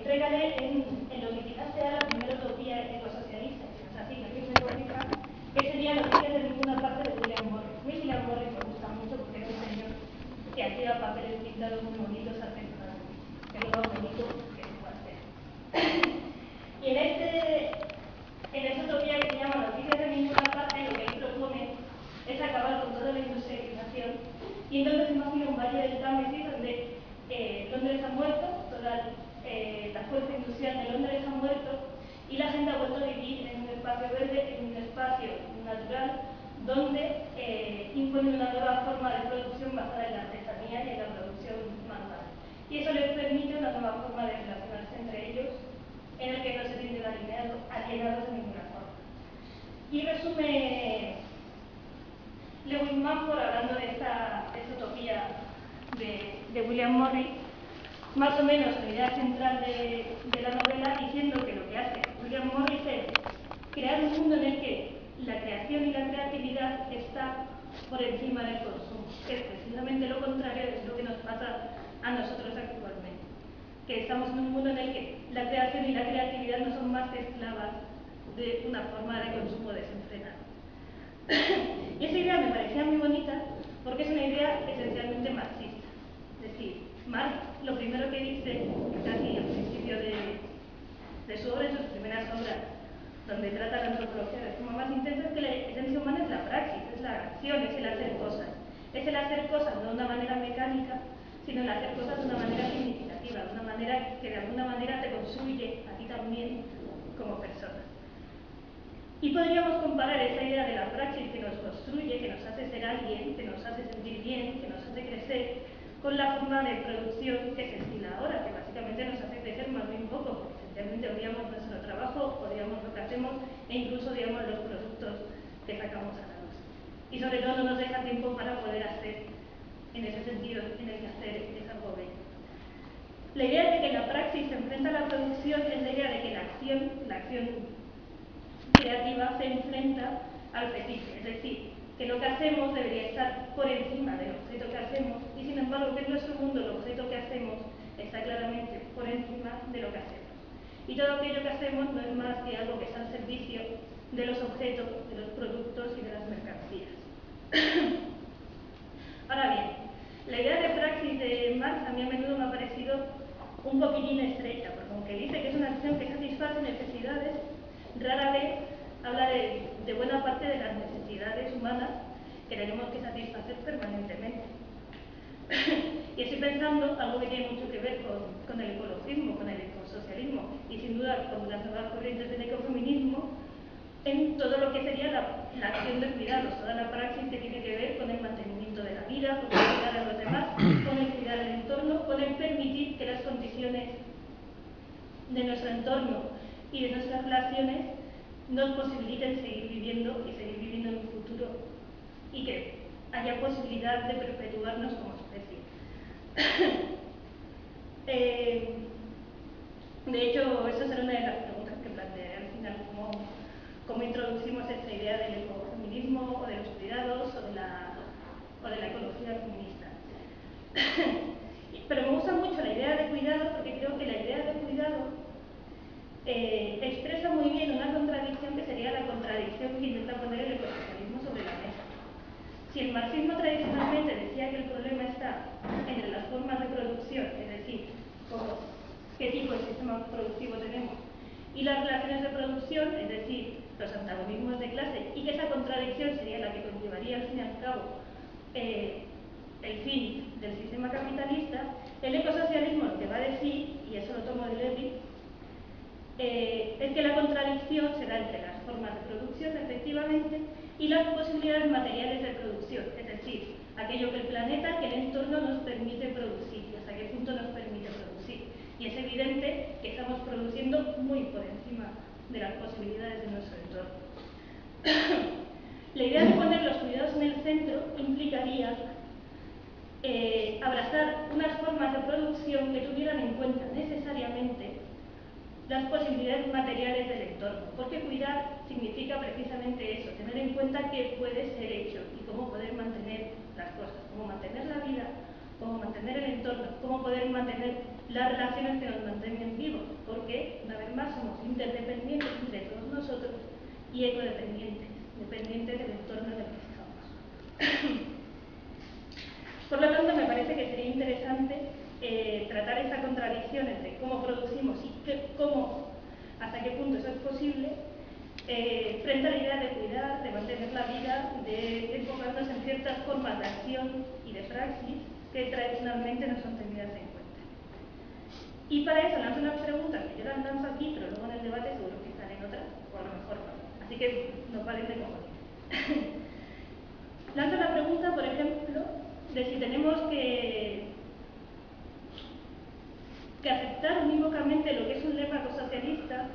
trécale en lo que quizás sea la primera utopía ecosocialista, que nos asigna que es económica, que sería la utopía de ninguna parte de William Morris. A mí William Morris me gusta mucho porque es un señor que hacía papeles pintados muy bonitos artesanales, que es lo más bonito que se puede hacer. Y en esta utopía que se llama Noticias de ninguna parte, lo que él propone es acabar con toda la industrialización y entonces imagina un valle del Támesis donde Londres ha muerto, toda la fuerza industrial de Londres ha muerto y la gente ha vuelto a vivir en un espacio verde, en un espacio natural donde impone una nueva forma de producción basada en la artesanía y en la producción manual. Y eso les permite una nueva forma de relacionarse entre ellos en el que no se sienten alienados de ninguna forma. Y resume Lewis Mumford hablando de esta utopía de William Morris, más o menos la idea central de la novela, diciendo que lo que hace William Morris es crear un mundo en el que la creación y la creatividad está por encima del consumo, que es precisamente lo contrario de lo que nos pasa a nosotros actualmente, que estamos en un mundo en el que la creación y la creatividad no son más que esclavas de una forma de consumo desenfrenado. Y esa idea me parecía muy bonita porque es una idea esencialmente marxista. Es decir, Marx lo primero que dice, casi al principio de su obra, en sus primeras obras, donde trata la antropología de forma más intensa, es que la esencia humana es la praxis, es la acción, es el hacer cosas. Es el hacer cosas no de una manera mecánica, sino el hacer cosas de una manera significativa, de una manera que de alguna manera te construye a ti también como persona. Y podríamos comparar esa idea de la praxis que nos construye, que nos hace ser alguien, que nos hace sentir bien, que nos hace crecer, con la forma de producción que se estila ahora, que básicamente nos hace crecer más bien poco, porque esencialmente odiamos nuestro trabajo, odiamos lo que hacemos e incluso odiamos los productos que sacamos a la luz. Y sobre todo no nos deja tiempo para poder hacer, en ese sentido, en el que hacer es algo bello. La idea de que la praxis se enfrenta a la producción es la idea de que la acción creativa se enfrenta al fetiche, es decir, que lo que hacemos debería estar por encima del objeto que hacemos y sin embargo que en nuestro mundo el objeto que hacemos está claramente por encima de lo que hacemos. Y todo aquello que hacemos no es más que algo que está al servicio de los objetos, de los productos y de las mercancías. Ahora bien, la idea de praxis de Marx a mí a menudo me ha parecido un poquitín estrecha, porque aunque dice que es una acción que satisface necesidades, rara vez habla de buena parte de las necesidades humanas que tenemos que satisfacer permanentemente. Y estoy pensando, algo que tiene mucho que ver con el ecologismo, con el ecosocialismo y sin duda con las nuevas corrientes del ecofeminismo, en todo lo que sería la acción de cuidados, toda la praxis que tiene que ver con el mantenimiento de la vida, con el cuidar a los demás, con el cuidar el entorno, con el permitir que las condiciones de nuestro entorno y de nuestras relaciones nos posibiliten seguir viviendo y seguir viviendo en un futuro y que haya posibilidad de perpetuarnos como especie. De hecho, esa será una de las preguntas que plantearé al final, cómo introducimos esta idea del ecofeminismo o de los cuidados o de la ecología feminista. Pero me gusta mucho la idea de cuidado porque creo que la idea de cuidado expresa muy bien una contradicción que sería la contradicción que intenta poner el ecosocialismo sobre la mesa. Si el marxismo tradicionalmente decía que el problema está entre las formas de producción, es decir, qué tipo de sistema productivo tenemos, y las relaciones de producción, es decir, los antagonismos de clase, y que esa contradicción sería la que conllevaría al fin y al cabo el fin del sistema capitalista, el ecosocialismo lo que va a decir, y eso lo tomo de Levi, es que la contradicción se da entre las formas de producción, efectivamente, y las posibilidades materiales de producción, es decir, aquello que el planeta, que el entorno nos permite producir y hasta qué punto nos permite producir. Y es evidente que estamos produciendo muy por encima de las posibilidades de nuestro entorno. La idea de poner los cuidados en el centro implicaría abrazar unas formas de producción que tuvieran en cuenta necesariamente las posibilidades materiales del entorno, porque cuidar significa precisamente eso, tener en cuenta qué puede ser hecho y cómo poder mantener las cosas, cómo mantener la vida, cómo mantener el entorno, cómo poder mantener las relaciones que nos mantengan vivos, porque, una vez más, somos interdependientes entre todos nosotros y ecodependientes, dependientes del entorno en el que estamos. Por lo tanto, me parece que sería interesante tratar esa contradicción entre cómo producimos y hasta qué punto eso es posible, frente a la idea de cuidar, de mantener la vida, de enfocarnos en ciertas formas de acción y de praxis que tradicionalmente no son tenidas en cuenta. Y para eso lanzo unas preguntas que yo las lanzo aquí, pero luego en el debate seguro que salen otras, o a lo mejor no. Así que nos valen de comodín. Lanzo la pregunta, por ejemplo, de si tenemos que aceptar unívocamente lo que es un lema ecosocialista,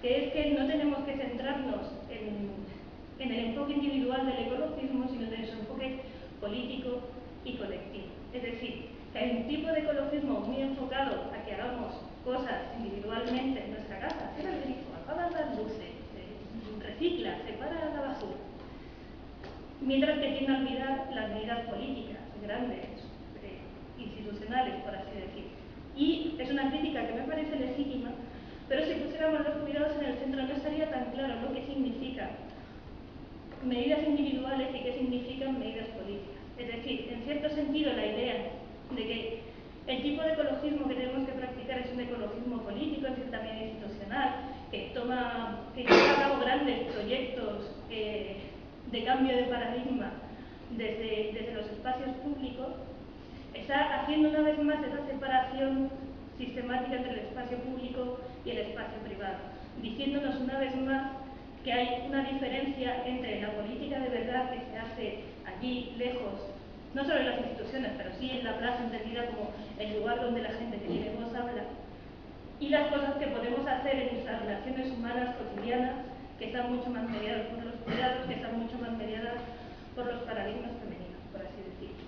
que es que no tenemos que centrarnos en el enfoque individual del ecologismo, sino en su enfoque político y colectivo. Es decir, que hay un tipo de ecologismo muy enfocado a que hagamos cosas individualmente en nuestra casa, cierra el grifo, apaga las luces, recicla, separa la basura, mientras que tiende a olvidar las medidas políticas grandes, institucionales, por así decir. Y es una crítica que me parece legítima, pero si pusiéramos los cuidados en el centro no estaría tan claro lo que significa medidas individuales y qué significan medidas políticas. Es decir, en cierto sentido la idea de que el tipo de ecologismo que tenemos que practicar es un ecologismo político, es decir, también institucional, que lleva a cabo grandes proyectos de cambio de paradigma desde los espacios públicos, está haciendo una vez más esa separación sistemática entre el espacio público y el espacio privado, diciéndonos una vez más que hay una diferencia entre la política de verdad que se hace allí, lejos, no solo en las instituciones, pero sí en la plaza entendida como el lugar donde la gente que tiene voz habla, y las cosas que podemos hacer en nuestras relaciones humanas cotidianas, que están mucho más mediadas por los cuidados, que están mucho más mediadas por los paradigmas femeninos, por así decirlo.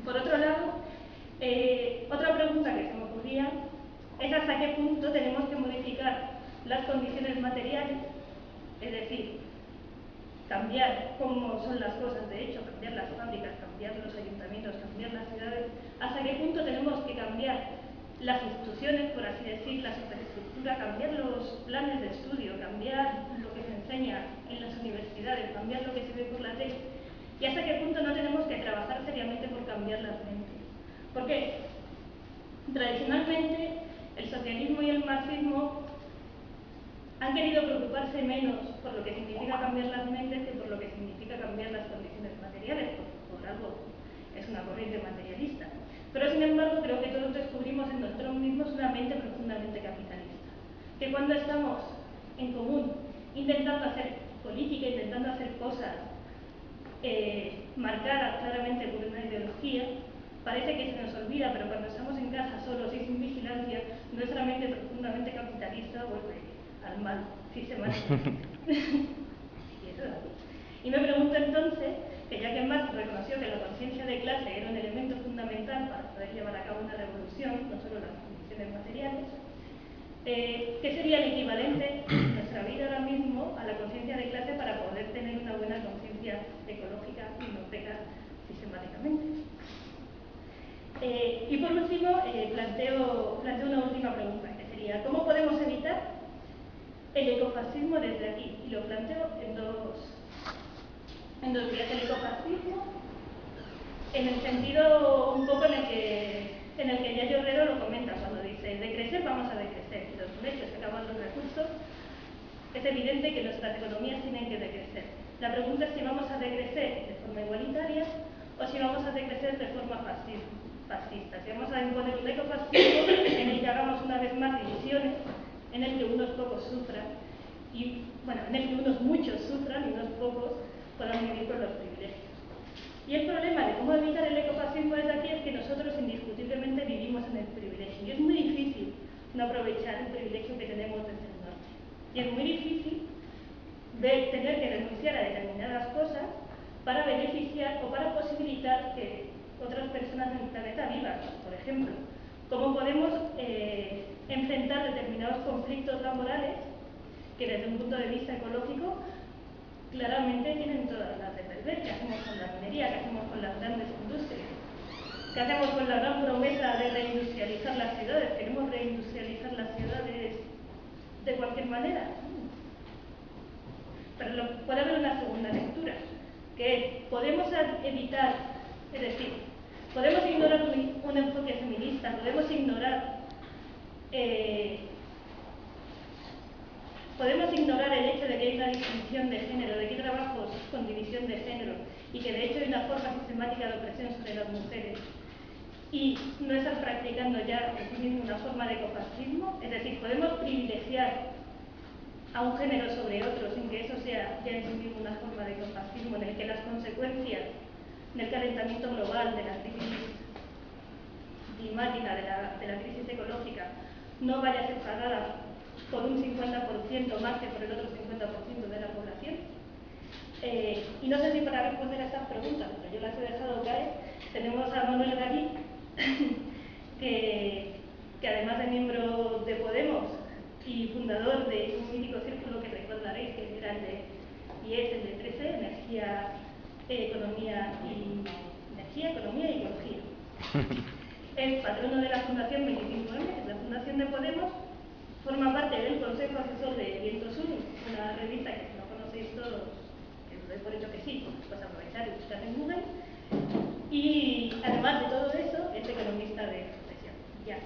Por otro lado, otra pregunta que se me ocurría es hasta qué punto tenemos que modificar las condiciones materiales, es decir, cambiar cómo son las cosas de hecho, cambiar las fábricas, cambiar los ayuntamientos, cambiar las ciudades, hasta qué punto tenemos que cambiar las instituciones, por así decir, la superestructura, cambiar los planes de estudio, cambiar lo que se enseña en las universidades, cambiar lo que se ve por la tele, y hasta qué punto no tenemos que trabajar seriamente por cambiar las mentes. Porque tradicionalmente el socialismo y el marxismo han querido preocuparse menos por lo que significa cambiar las mentes que por lo que significa cambiar las condiciones materiales, por algo es una corriente materialista. Pero sin embargo creo que todos descubrimos en nosotros mismos una mente profundamente capitalista, que cuando estamos en común intentando hacer política, intentando hacer cosas marcadas claramente por una ideología, parece que se nos olvida, pero cuando estamos en casa solos y sin vigilancia, nuestra mente profundamente capitalista vuelve al mal sistemáticamente. Y eso es así. Y me pregunto entonces, que ya que Marx reconoció que la conciencia de clase era un elemento fundamental para poder llevar a cabo una revolución, no solo las condiciones materiales, ¿qué sería el equivalente en nuestra vida ahora mismo a la conciencia de clase para poder tener una buena conciencia ecológica y no pecar sistemáticamente? Y por último, planteo una última pregunta, que sería ¿cómo podemos evitar el ecofascismo desde aquí? Y lo planteo en dos vías. El ecofascismo en el sentido un poco en el que Yayo Herrero lo comenta cuando dice de crecer vamos a decrecer y los derechos se acaban los recursos. Es evidente que nuestras economías tienen que decrecer. La pregunta es si vamos a decrecer de forma igualitaria o si vamos a decrecer de forma fascista. Si vamos a imponer un ecofascismo en el que hagamos una vez más divisiones, en el que unos pocos sufran y, bueno, en el que unos muchos sufran y unos pocos puedan vivir con los privilegios. Y el problema de cómo evitar el ecofascismo desde aquí es que nosotros indiscutiblemente vivimos en el privilegio y es muy difícil no aprovechar el privilegio que tenemos desde el norte. Y es muy difícil tener que renunciar a determinadas cosas para beneficiar o para posibilitar que otras personas en el planeta vivan. Por ejemplo, cómo podemos enfrentar determinados conflictos laborales que desde un punto de vista ecológico claramente tienen todas las de perder. ¿Qué hacemos con la minería? ¿Qué hacemos con las grandes industrias? ¿Qué hacemos con la gran promesa de reindustrializar la podemos ignorar el hecho de que hay una distinción de género, de que hay trabajos con división de género y que de hecho hay una forma sistemática de opresión sobre las mujeres y no estar practicando ya en sí mismo una forma de ecofascismo. Es decir, podemos privilegiar a un género sobre otro sin que eso sea ya en sí mismo una forma de ecofascismo en el que las consecuencias del calentamiento global, de la crisis climática, de la crisis ecológica, no vaya a ser pagada por un 50% más que por el otro 50% de la población. Y no sé si para responder a estas preguntas, pero yo las he dejado caer, tenemos a Manuel Garí, que además de miembro de Podemos y fundador de un mítico círculo que recordaréis, que era el de, y es el de 13, Energía, Economía y Ecología. Es patrono de la Fundación 25M, es la fundación de Podemos, forma parte del Consejo Asesor de Viento Sur, una revista que si no conocéis todos, que os doy por hecho que sí, pues aprovechar y buscar en Google. Y además de todo eso, es economista de profesión. Ya.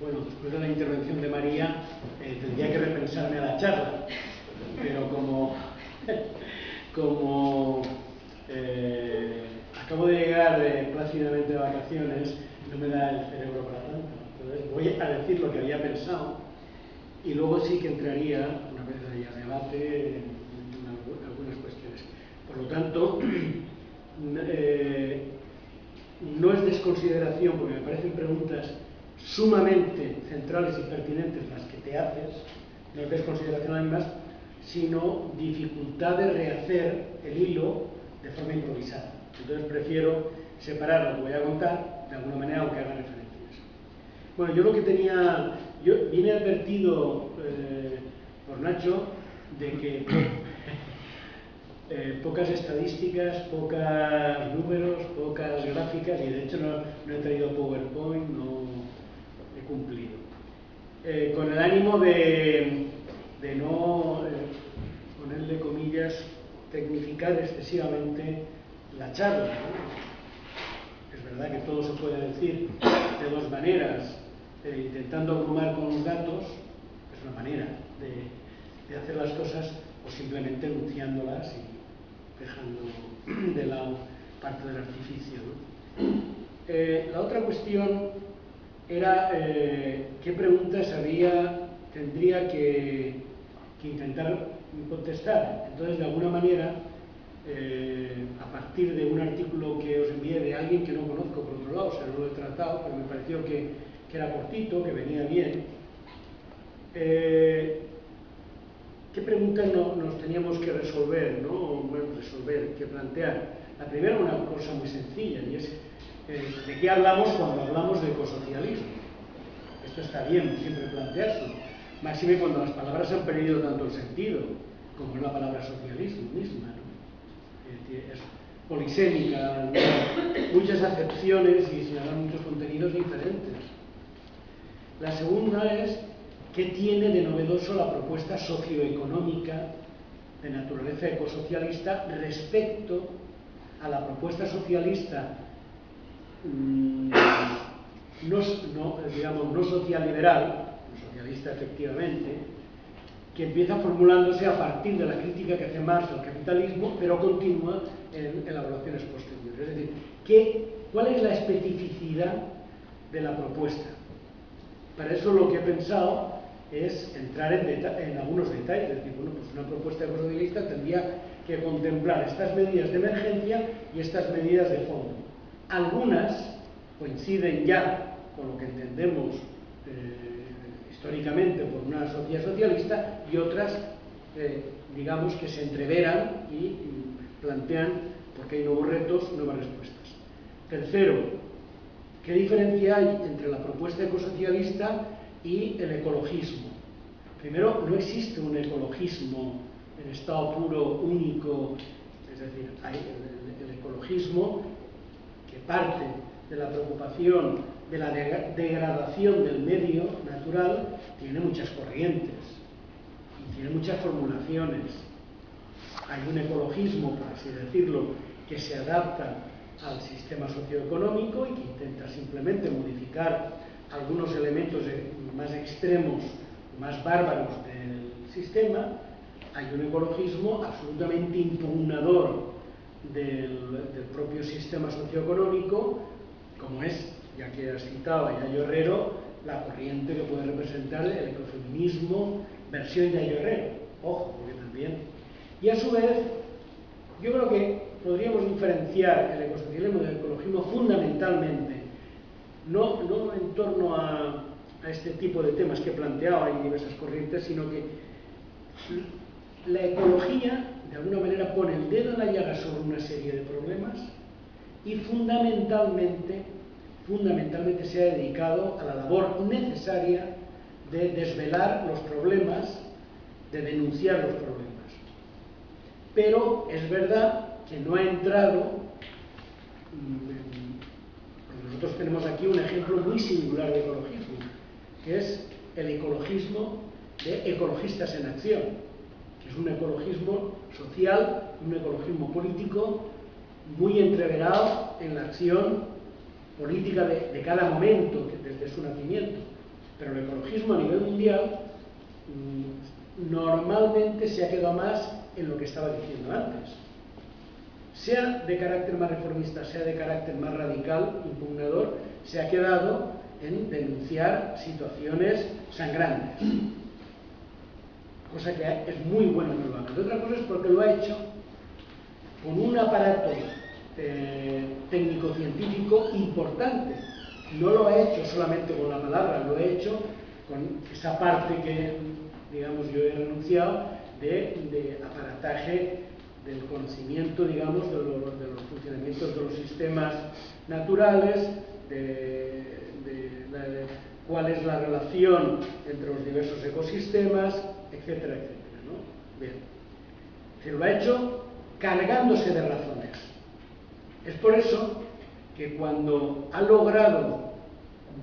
Bueno, después de la intervención de María, tendría que repensarme a la charla, pero como acabo de llegar plácidamente de vacaciones, no me da el cerebro para tanto. Entonces voy a decir lo que había pensado y luego sí que entraría, una vez haya debate, en algunas cuestiones. Por lo tanto, no es desconsideración, porque me parecen preguntas sumamente centrales y pertinentes las que te haces, no es desconsideración además, sino dificultad de rehacer el hilo de forma improvisada. Entonces prefiero separar lo que voy a contar de alguna manera, aunque haga referencias. Bueno, yo lo que tenía, yo vine advertido por Nacho de que pocas estadísticas, pocos números, pocas gráficas, y de hecho no he traído PowerPoint, no he cumplido. Con el ánimo de no ponerle comillas, tecnificar excesivamente la charla, ¿no? Es verdad que todo se puede decir de dos maneras, intentando abrumar con los datos, es una manera de hacer las cosas, o simplemente enunciándolas y dejando de lado parte del artificio, ¿no? La otra cuestión era qué preguntas tendría que intentar contestar. Entonces, de alguna manera, a partir de un artículo que os envié de alguien que no conozco por otro lado, o sea, no lo he tratado, pero me pareció que era cortito, que venía bien. ¿Qué preguntas nos teníamos que resolver, ¿no? Bueno, que plantear? La primera, una cosa muy sencilla, y es ¿de qué hablamos cuando hablamos de ecosocialismo? Esto está bien siempre plantearse, máxime cuando las palabras han perdido tanto el sentido como es la palabra socialismo misma, ¿no? Es polisémica, muchas acepciones y señalan muchos contenidos diferentes. La segunda es ¿qué tiene de novedoso la propuesta socioeconómica de naturaleza ecosocialista respecto a la propuesta socialista no socialliberal, socialista efectivamente, que empieza formulándose a partir de la crítica que hace Marx al capitalismo, pero continúa en elaboraciones posteriores? Es decir, ¿cuál es la especificidad de la propuesta? Para eso lo que he pensado es entrar en algunos detalles. Es decir, bueno, pues una propuesta ecosocialista tendría que contemplar estas medidas de emergencia y estas medidas de fondo. Algunas coinciden ya con lo que entendemos históricamente por una sociedad socialista, y otras, digamos, que se entreveran y plantean, porque hay nuevos retos, nuevas respuestas. Tercero, ¿qué diferencia hay entre la propuesta ecosocialista y el ecologismo? Primero, no existe un ecologismo en estado puro, único, es decir, hay el ecologismo que parte de la preocupación de la degradación del medio natural, tiene muchas corrientes y tiene muchas formulaciones. Hay un ecologismo, por así decirlo, que se adapta al sistema socioeconómico y que intenta simplemente modificar algunos elementos más extremos, más bárbaros del sistema, hay un ecologismo absolutamente impugnador del propio sistema socioeconómico, como es, ya que has citado a Yayo Herrero, la corriente que puede representar el ecofeminismo versión Yayo Herrero. Ojo, porque también. Y a su vez, yo creo que podríamos diferenciar el ecosocialismo del ecologismo fundamentalmente, no en torno a este tipo de temas que he planteado, hay diversas corrientes, sino que la ecología, de alguna manera, pone el dedo en la llaga sobre una serie de problemas y fundamentalmente se ha dedicado a la labor necesaria de desvelar los problemas, de denunciar los problemas. Pero es verdad que no ha entrado, nosotros tenemos aquí un ejemplo muy singular de ecologismo, que es el ecologismo de Ecologistas en Acción, que es un ecologismo social, un ecologismo político muy entreverado en la acción política de cada momento, desde su nacimiento. Pero el ecologismo a nivel mundial normalmente se ha quedado más en lo que estaba diciendo antes. Sea de carácter más reformista, sea de carácter más radical, impugnador, se ha quedado en denunciar situaciones sangrantes. Cosa que es muy bueno que lo haga. De otra cosa es porque lo ha hecho con un aparato técnico-científico importante. No lo ha hecho solamente con la palabra, lo ha hecho con esa parte que, digamos, yo he renunciado de aparataje del conocimiento, digamos, de los funcionamientos de los sistemas naturales, de cuál es la relación entre los diversos ecosistemas, etcétera, etcétera, ¿no? Bien. Se lo ha hecho cargándose de razones. Es por eso que cuando ha logrado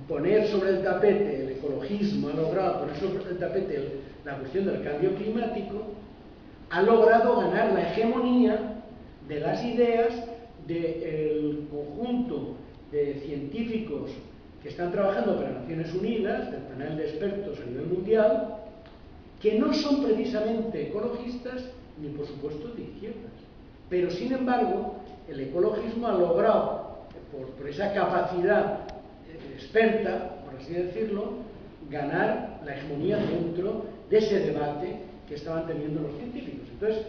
poner sobre el tapete el ecologismo, ha logrado poner sobre el tapete la cuestión del cambio climático, ha logrado ganar la hegemonía de las ideas del conjunto de científicos que están trabajando para Naciones Unidas, del panel de expertos a nivel mundial, que no son precisamente ecologistas ni por supuesto de izquierdas. Pero sin embargo, el ecologismo ha logrado, por esa capacidad experta, por así decirlo, ganar la hegemonía dentro de ese debate que estaban teniendo los científicos. Entonces,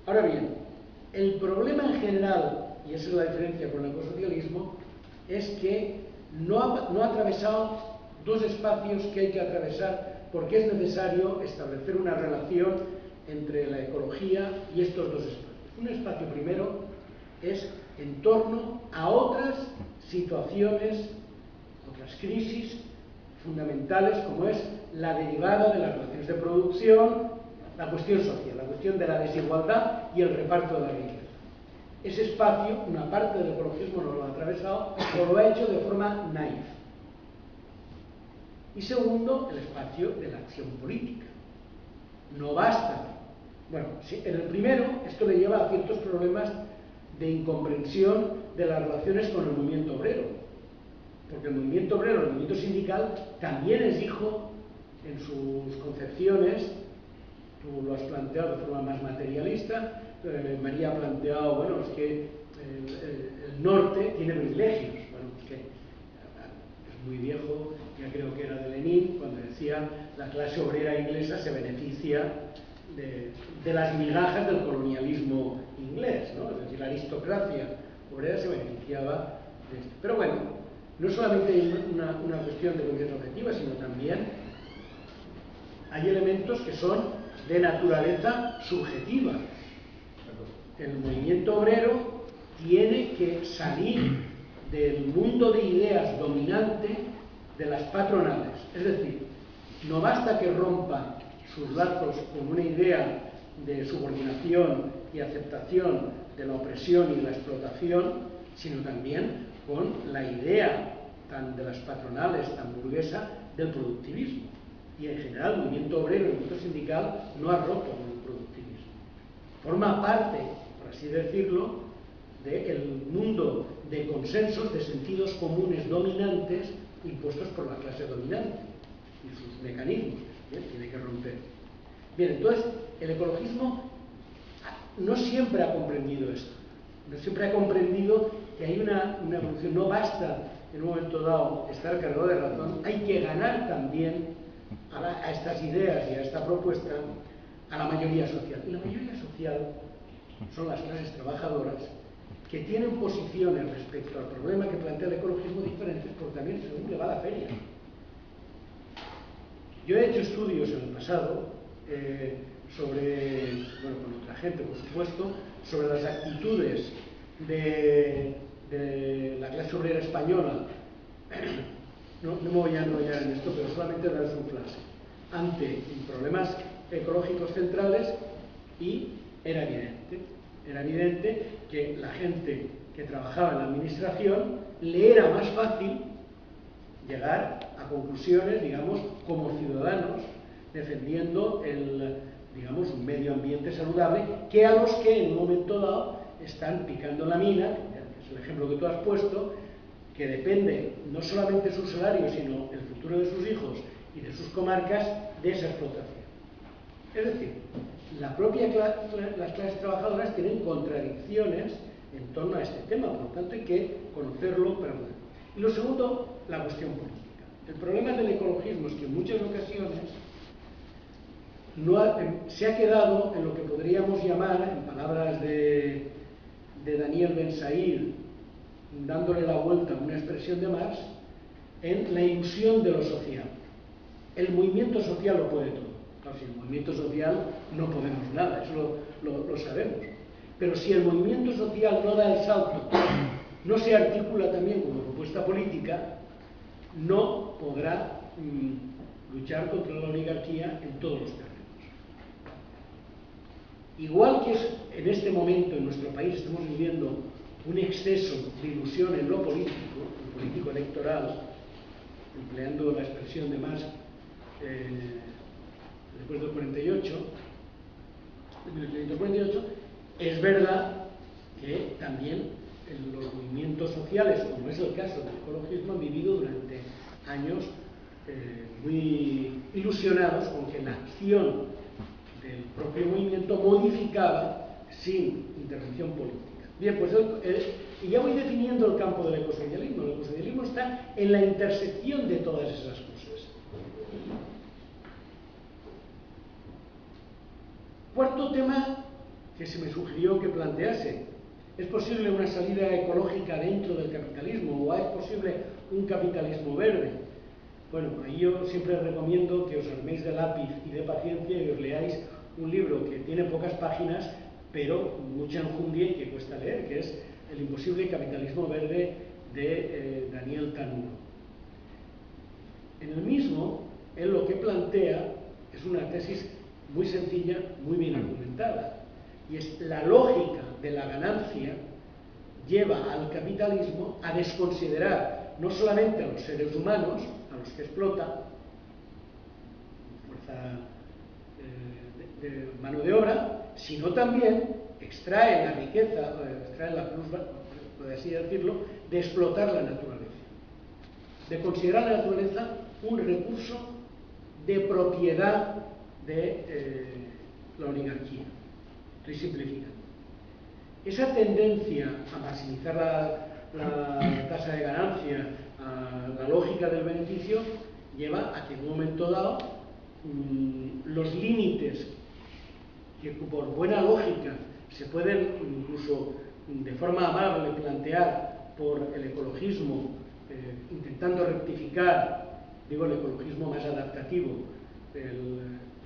ahora bien, el problema en general, y esa es la diferencia con el ecosocialismo, es que no ha atravesado dos espacios que hay que atravesar porque es necesario establecer una relación entre la ecología y estos dos espacios. Un espacio primero es en torno a otras situaciones, otras crisis fundamentales, como es la derivada de las relaciones de producción, la cuestión social, la cuestión de la desigualdad y el reparto de la riqueza. Ese espacio, una parte del ecologismo no lo ha atravesado, o lo ha hecho de forma naif. Y segundo, el espacio de la acción política. No basta. Bueno, en el primero, esto le lleva a ciertos problemas de incomprensión de las relaciones con el movimiento obrero. Porque el movimiento obrero, el movimiento sindical, también es hijo en sus concepciones. Tú lo has planteado de forma más materialista. María ha planteado, bueno, es que el norte tiene privilegios. Bueno, es que es muy viejo, ya creo que era de Lenin, cuando decía la clase obrera inglesa se beneficia de las migajas del colonialismo inglés, ¿no? Es decir, la aristocracia obrera se beneficiaba de esto. Pero bueno, no solamente hay una cuestión de conciencia objetiva, sino también hay elementos que son de naturaleza subjetiva. El movimiento obrero tiene que salir del mundo de ideas dominante de las patronales. Es decir, no basta que rompa sus lazos con una idea de subordinación y aceptación de la opresión y la explotación, sino también con la idea tan de las patronales, tan burguesa, del productivismo. Y en general el movimiento obrero y el movimiento sindical no ha roto con el productivismo. Forma parte, por así decirlo, del mundo de consensos, de sentidos comunes dominantes impuestos por la clase dominante y sus mecanismos. Bien, tiene que romper. Bien, entonces, el ecologismo no siempre ha comprendido esto. No siempre ha comprendido que hay una evolución. No basta, en un momento dado, estar cargado de razón. Hay que ganar también a estas ideas y a esta propuesta a la mayoría social. Y la mayoría social son las clases trabajadoras que tienen posiciones respecto al problema que plantea el ecologismo diferentes, porque también según le va la feria. Yo he hecho estudios en el pasado sobre, bueno, con otra gente por supuesto, sobre las actitudes de la clase obrera española. No me voy a enrollar en esto, pero solamente darles un flash. Ante problemas ecológicos centrales, y era evidente que la gente que trabajaba en la administración le era más fácil llegar a conclusiones, digamos, como ciudadanos, defendiendo digamos, un medio ambiente saludable, que a los que en un momento dado están picando la mina, que es el ejemplo que tú has puesto, que depende no solamente de su salario, sino el futuro de sus hijos y de sus comarcas, de esa explotación. Es decir, las clases trabajadoras tienen contradicciones en torno a este tema, por lo tanto hay que conocerlo. Y lo segundo, la cuestión política. El problema del ecologismo es que en muchas ocasiones se ha quedado en lo que podríamos llamar, en palabras de Daniel Ben-Saïd, dándole la vuelta a una expresión de Marx, en la ilusión de lo social. El movimiento social lo puede todo. Claro, sin el movimiento social no podemos nada, eso lo sabemos. Pero si el movimiento social no da el salto, no se articula también como propuesta política, no podrá luchar contra la oligarquía en todos los terrenos. Igual que en este momento en nuestro país estamos viviendo un exceso de ilusión en lo político electoral, empleando la expresión de Marx después del 48, de 1948, es verdad que también los movimientos sociales, como es el caso del ecologismo, han vivido durante años muy ilusionados con que la acción del propio movimiento modificaba sin intervención política. Bien, pues y ya voy definiendo el campo del ecosocialismo. El ecosocialismo está en la intersección de todas esas cosas. Cuarto tema que se me sugirió que plantease: ¿es posible una salida ecológica dentro del capitalismo o es posible un capitalismo verde? Bueno, ahí yo siempre recomiendo que os arméis de lápiz y de paciencia y os leáis un libro que tiene pocas páginas, pero mucha enjundia y que cuesta leer, que es El imposible capitalismo verde de Daniel Tanuro. En el mismo, él lo que plantea es una tesis muy sencilla, muy bien argumentada, y es: la lógica de la ganancia lleva al capitalismo a desconsiderar no solamente a los seres humanos, a los que explota, fuerza de mano de obra, sino también extrae la riqueza, extrae la plus, por así decirlo, de explotar la naturaleza, de considerar la naturaleza un recurso de propiedad de la oligarquía. Estoy simplificando. Esa tendencia a maximizar la tasa de ganancia, a la lógica del beneficio, lleva a que en un momento dado los límites que por buena lógica se pueden incluso de forma amable plantear por el ecologismo, intentando rectificar, digo, el ecologismo más adaptativo,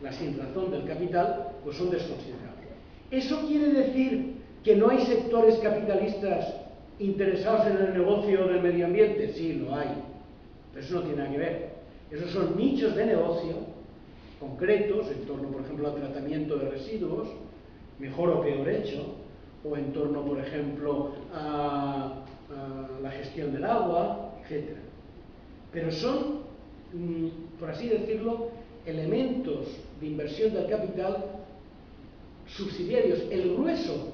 la sinrazón del capital, pues son desconsiderables. ¿Eso quiere decir que no hay sectores capitalistas interesados en el negocio del medio ambiente? Sí, lo hay. Pero eso no tiene nada que ver. Esos son nichos de negocio concretos, en torno, por ejemplo, al tratamiento de residuos, mejor o peor hecho, o en torno, por ejemplo, a la gestión del agua, etc. Pero son, por así decirlo, elementos de inversión del capital subsidiarios. El grueso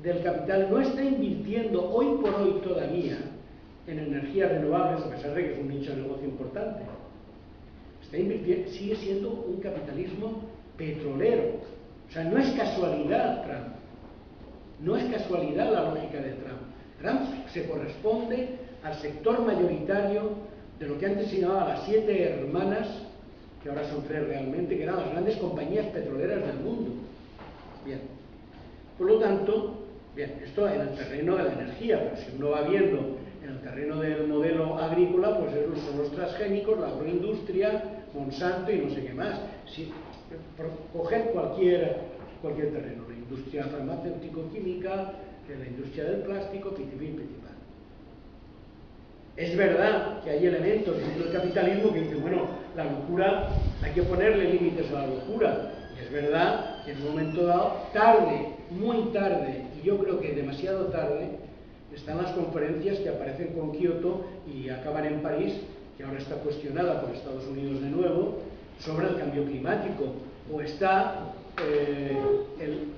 del capital no está invirtiendo hoy por hoy todavía en energías renovables, a pesar de que es un nicho de negocio importante. Sigue siendo un capitalismo petrolero. O sea, no es casualidad Trump. No es casualidad la lógica de Trump. Trump se corresponde al sector mayoritario de lo que antes se llamaba las 7 hermanas, que ahora son 3 realmente, que eran las grandes compañías petroleras del mundo. Bien. Por lo tanto, bien, esto en el terreno de la energía, pero si uno va viendo en el terreno del modelo agrícola, pues son los transgénicos, la agroindustria, Monsanto y no sé qué más. Si, coger cualquier terreno, la industria farmacéutico-química, la industria del plástico, pitipín, pitipán. Es verdad que hay elementos dentro del capitalismo que dicen, bueno, la locura, hay que ponerle límites a la locura. Y es verdad que en un momento dado, tarde, muy tarde, y yo creo que demasiado tarde, están las conferencias que aparecen con Kioto y acaban en París, que ahora está cuestionada por Estados Unidos de nuevo, sobre el cambio climático. O está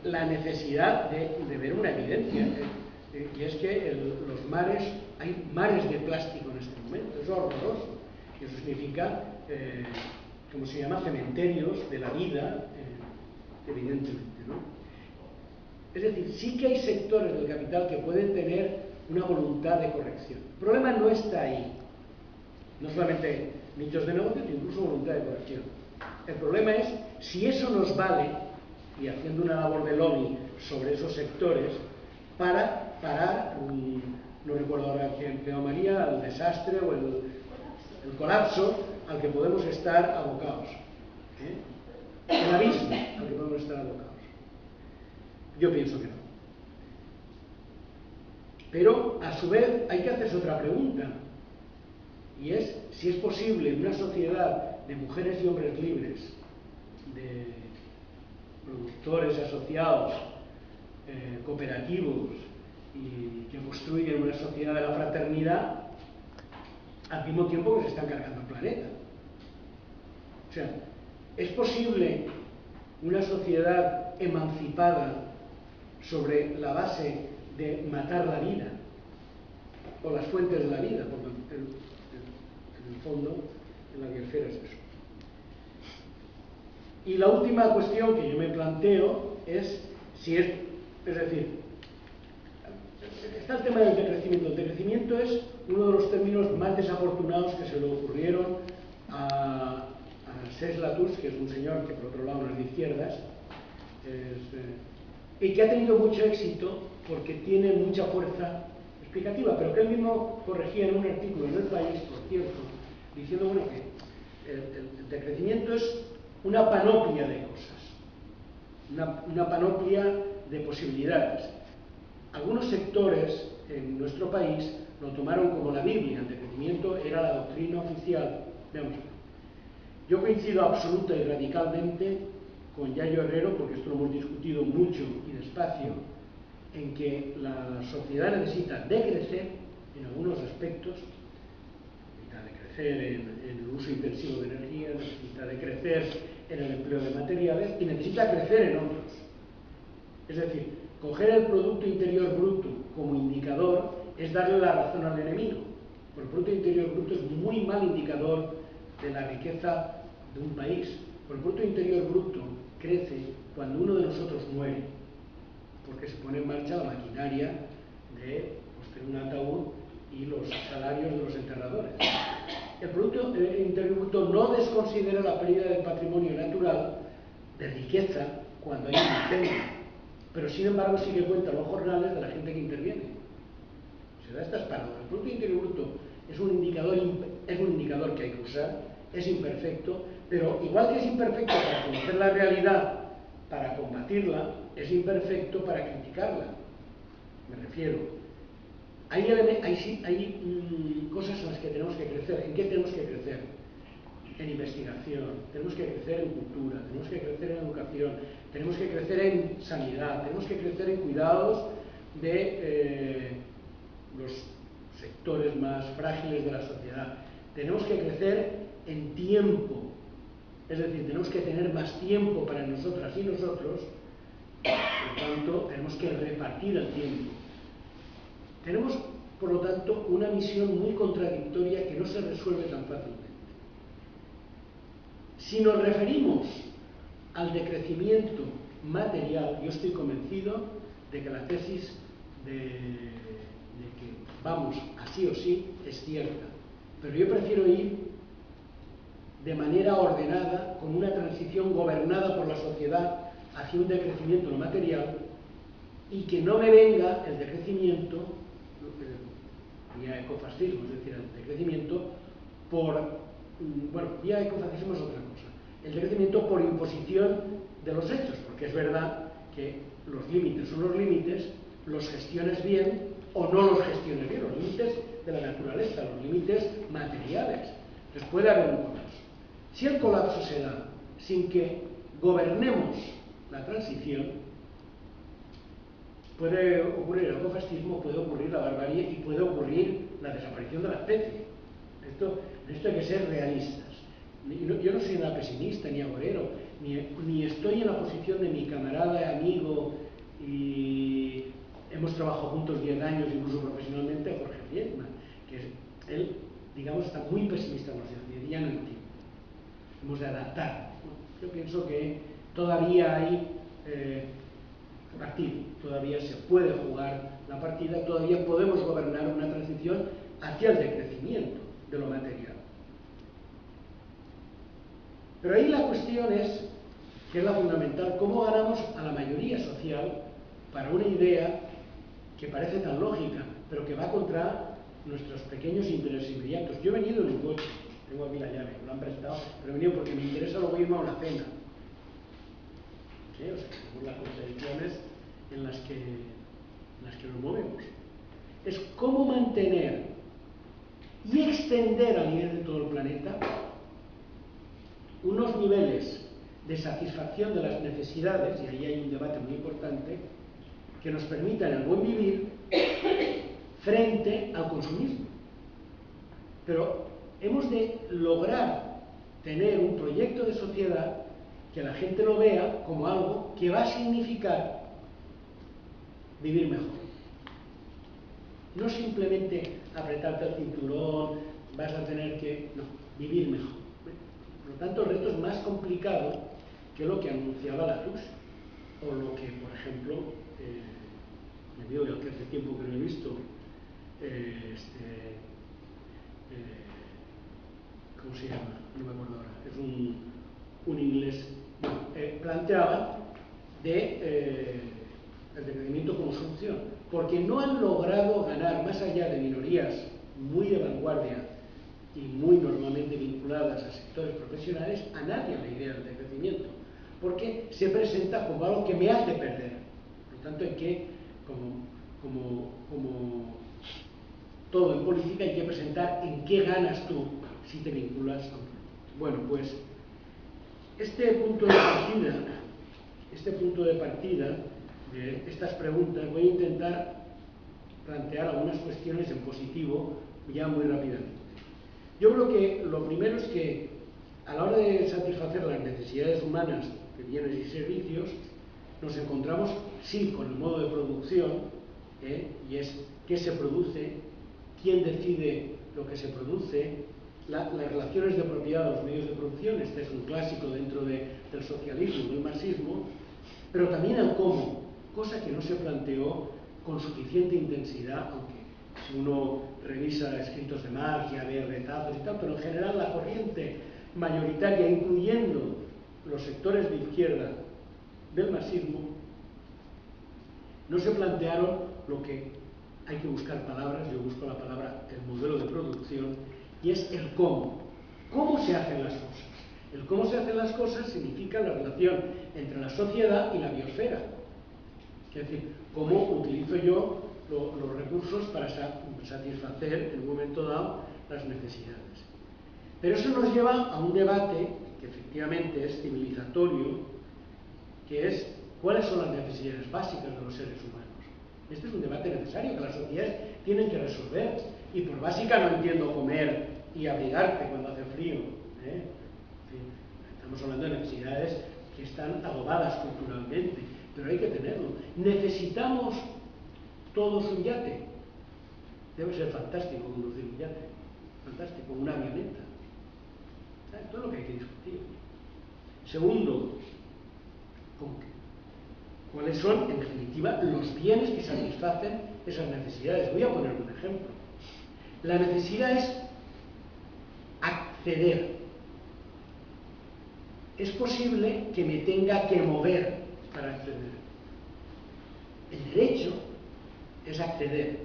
la necesidad de ver una evidencia, y es que los mares, hay mares de plástico en este momento, es horroroso. Y eso significa, ¿cómo se llama?, cementerios de la vida, evidentemente, ¿no? Es decir, sí que hay sectores del capital que pueden tener una voluntad de corrección. El problema no está ahí. No solamente nichos de negocio, sino incluso voluntad de corrección. El problema es si eso nos vale, y haciendo una labor de lobby sobre esos sectores, para parar, no recuerdo ahora quién llamaría, el desastre o el colapso al que podemos estar abocados. El abismo al que podemos estar abocados. Yo pienso que no. Pero, a su vez, hay que hacerse otra pregunta. Y es si es posible en una sociedad de mujeres y hombres libres, de productores asociados, cooperativos, y que construyen una sociedad de la fraternidad, al mismo tiempo que se están cargando el planeta. O sea, ¿es posible una sociedad emancipada sobre la base de matar la vida o las fuentes de la vida? Porque en el fondo, en la biosfera es eso. Y la última cuestión que yo me planteo es si es decir, está el tema del decrecimiento. El decrecimiento es uno de los términos más desafortunados que se le ocurrieron a Seslatus, que es un señor que por otro lado no es de izquierdas, y que ha tenido mucho éxito porque tiene mucha fuerza explicativa, pero que él mismo corregía en un artículo en El País, por cierto, diciendo bueno, que el decrecimiento es una panoplia de cosas, una panoplia de posibilidades. Algunos sectores en nuestro país lo tomaron como la Biblia, el decrecimiento era la doctrina oficial. Veamos. Yo coincido absoluta y radicalmente con Yayo Herrero, porque esto lo hemos discutido mucho y despacio, en que la sociedad necesita decrecer en algunos aspectos, necesita decrecer en el uso intensivo de energía, necesita decrecer en el empleo de materiales y necesita crecer en otros. Es decir, coger el Producto Interior Bruto como indicador es darle la razón al enemigo. Porque el Producto Interior Bruto es muy mal indicador de la riqueza de un país. Porque el Producto Interior Bruto crece cuando uno de nosotros muere, porque se pone en marcha la maquinaria de tener un ataúd y los salarios de los enterradores. El Producto Interior Bruto no desconsidera la pérdida del patrimonio natural de riqueza cuando hay un incendio, pero sin embargo sí que cuenta los jornales de la gente que interviene. Se da estas paradojas. El Producto Interior Bruto es un indicador que hay que usar, es imperfecto, pero igual que es imperfecto para conocer la realidad, para combatirla, es imperfecto para criticarla. Me refiero. Hay cosas en las que tenemos que crecer. ¿En qué tenemos que crecer? En investigación, tenemos que crecer en cultura, tenemos que crecer en educación, tenemos que crecer en sanidad, tenemos que crecer en cuidados de los sectores más frágiles de la sociedad. Tenemos que crecer en tiempo, es decir, tenemos que tener más tiempo para nosotras y nosotros, por tanto, tenemos que repartir el tiempo. Tenemos por lo tanto, una misión muy contradictoria que no se resuelve tan fácilmente. Si nos referimos al decrecimiento material, yo estoy convencido de que la tesis de que vamos así o sí es cierta, pero yo prefiero ir de manera ordenada, con una transición gobernada por la sociedad hacia un decrecimiento en lo material, y que no me venga el decrecimiento, vía ecofascismo, es decir, el decrecimiento por, bueno, vía ecofascismo es otra cosa, el decrecimiento por imposición de los hechos, porque es verdad que los límites son los límites, los gestiones bien o no los gestiones bien, los límites de la naturaleza, los límites materiales. Entonces puede haber un colapso. Si el colapso se da sin que gobernemos la transición, puede ocurrir el ecofascismo, puede ocurrir la barbarie y puede ocurrir la desaparición de la especie. En esto hay que ser realistas. Yo no soy nada pesimista ni agorero, ni estoy en la posición de mi camarada, amigo, y hemos trabajado juntos 10 años, incluso profesionalmente, Jorge Friedman, que él, digamos, está muy pesimista con la sociedad, ya no entiendo. Hemos de adaptar. Yo pienso que todavía hay partido, todavía se puede jugar la partida, todavía podemos gobernar una transición hacia el decrecimiento de lo material. Pero ahí la cuestión es, que es la fundamental, ¿cómo ganamos a la mayoría social para una idea que parece tan lógica, pero que va contra nuestros pequeños intereses inmediatos? Yo he venido en un coche, tengo aquí la llave, me lo han prestado, pero he venido porque me interesa luego irme a una cena. ¿Sí? O sea, tenemos las contradicciones en las que nos movemos. Es cómo mantener y extender a nivel de todo el planeta unos niveles de satisfacción de las necesidades, y ahí hay un debate muy importante, que nos permitan el buen vivir frente al consumismo. Pero hemos de lograr tener un proyecto de sociedad que la gente lo vea como algo que va a significar vivir mejor. No simplemente apretarte el cinturón, vas a tener que... No, vivir mejor. Por lo tanto, el reto es más complicado que lo que anunciaba la TUS, o lo que, por ejemplo, me digo yo que hace tiempo que no he visto, ¿cómo se llama? No me acuerdo ahora. Es un inglés. Bueno, planteaba el decrecimiento como solución, porque no han logrado ganar, más allá de minorías muy de vanguardia y muy normalmente vinculadas a sectores profesionales, a nadie la idea del decrecimiento, porque se presenta como algo que me hace perder. Por lo tanto, hay que, como todo en política, hay que presentar en qué ganas tú si te vinculas a un producto. Bueno, pues este punto de partida de estas preguntas, voy a intentar plantear algunas cuestiones en positivo ya muy rápidamente. Yo creo que lo primero es que a la hora de satisfacer las necesidades humanas de bienes y servicios, nos encontramos, sí, con el modo de producción, y es qué se produce, quién decide lo que se produce, las relaciones de propiedad de los medios de producción. Este es un clásico dentro del socialismo, del marxismo, pero también el cómo, cosa que no se planteó con suficiente intensidad, aunque si uno revisa escritos de Marx ya ve retazos y tal, pero en general la corriente mayoritaria, incluyendo los sectores de izquierda del marxismo, no se plantearon lo que hay que buscar palabras, yo busco la palabra el modelo de producción, y es el cómo. ¿Cómo se hacen las cosas? El cómo se hacen las cosas significa la relación entre la sociedad y la biosfera. Es decir, cómo utilizo yo los recursos para satisfacer en un momento dado las necesidades. Pero eso nos lleva a un debate que efectivamente es civilizatorio, que es cuáles son las necesidades básicas de los seres humanos. Este es un debate necesario que las sociedades tienen que resolver. Y por básica no entiendo comer y abrigarte cuando hace frío. Estamos hablando de necesidades que están adobadas culturalmente, pero hay que tenerlo. ¿Necesitamos todos un yate? Debe ser fantástico conducir un yate, fantástico, una avioneta. Esto es lo que hay que discutir. Segundo, ¿cuáles son, en definitiva, los bienes que satisfacen esas necesidades? Voy a poner un ejemplo. La necesidad es acceder. Es posible que me tenga que mover para acceder. El derecho es acceder.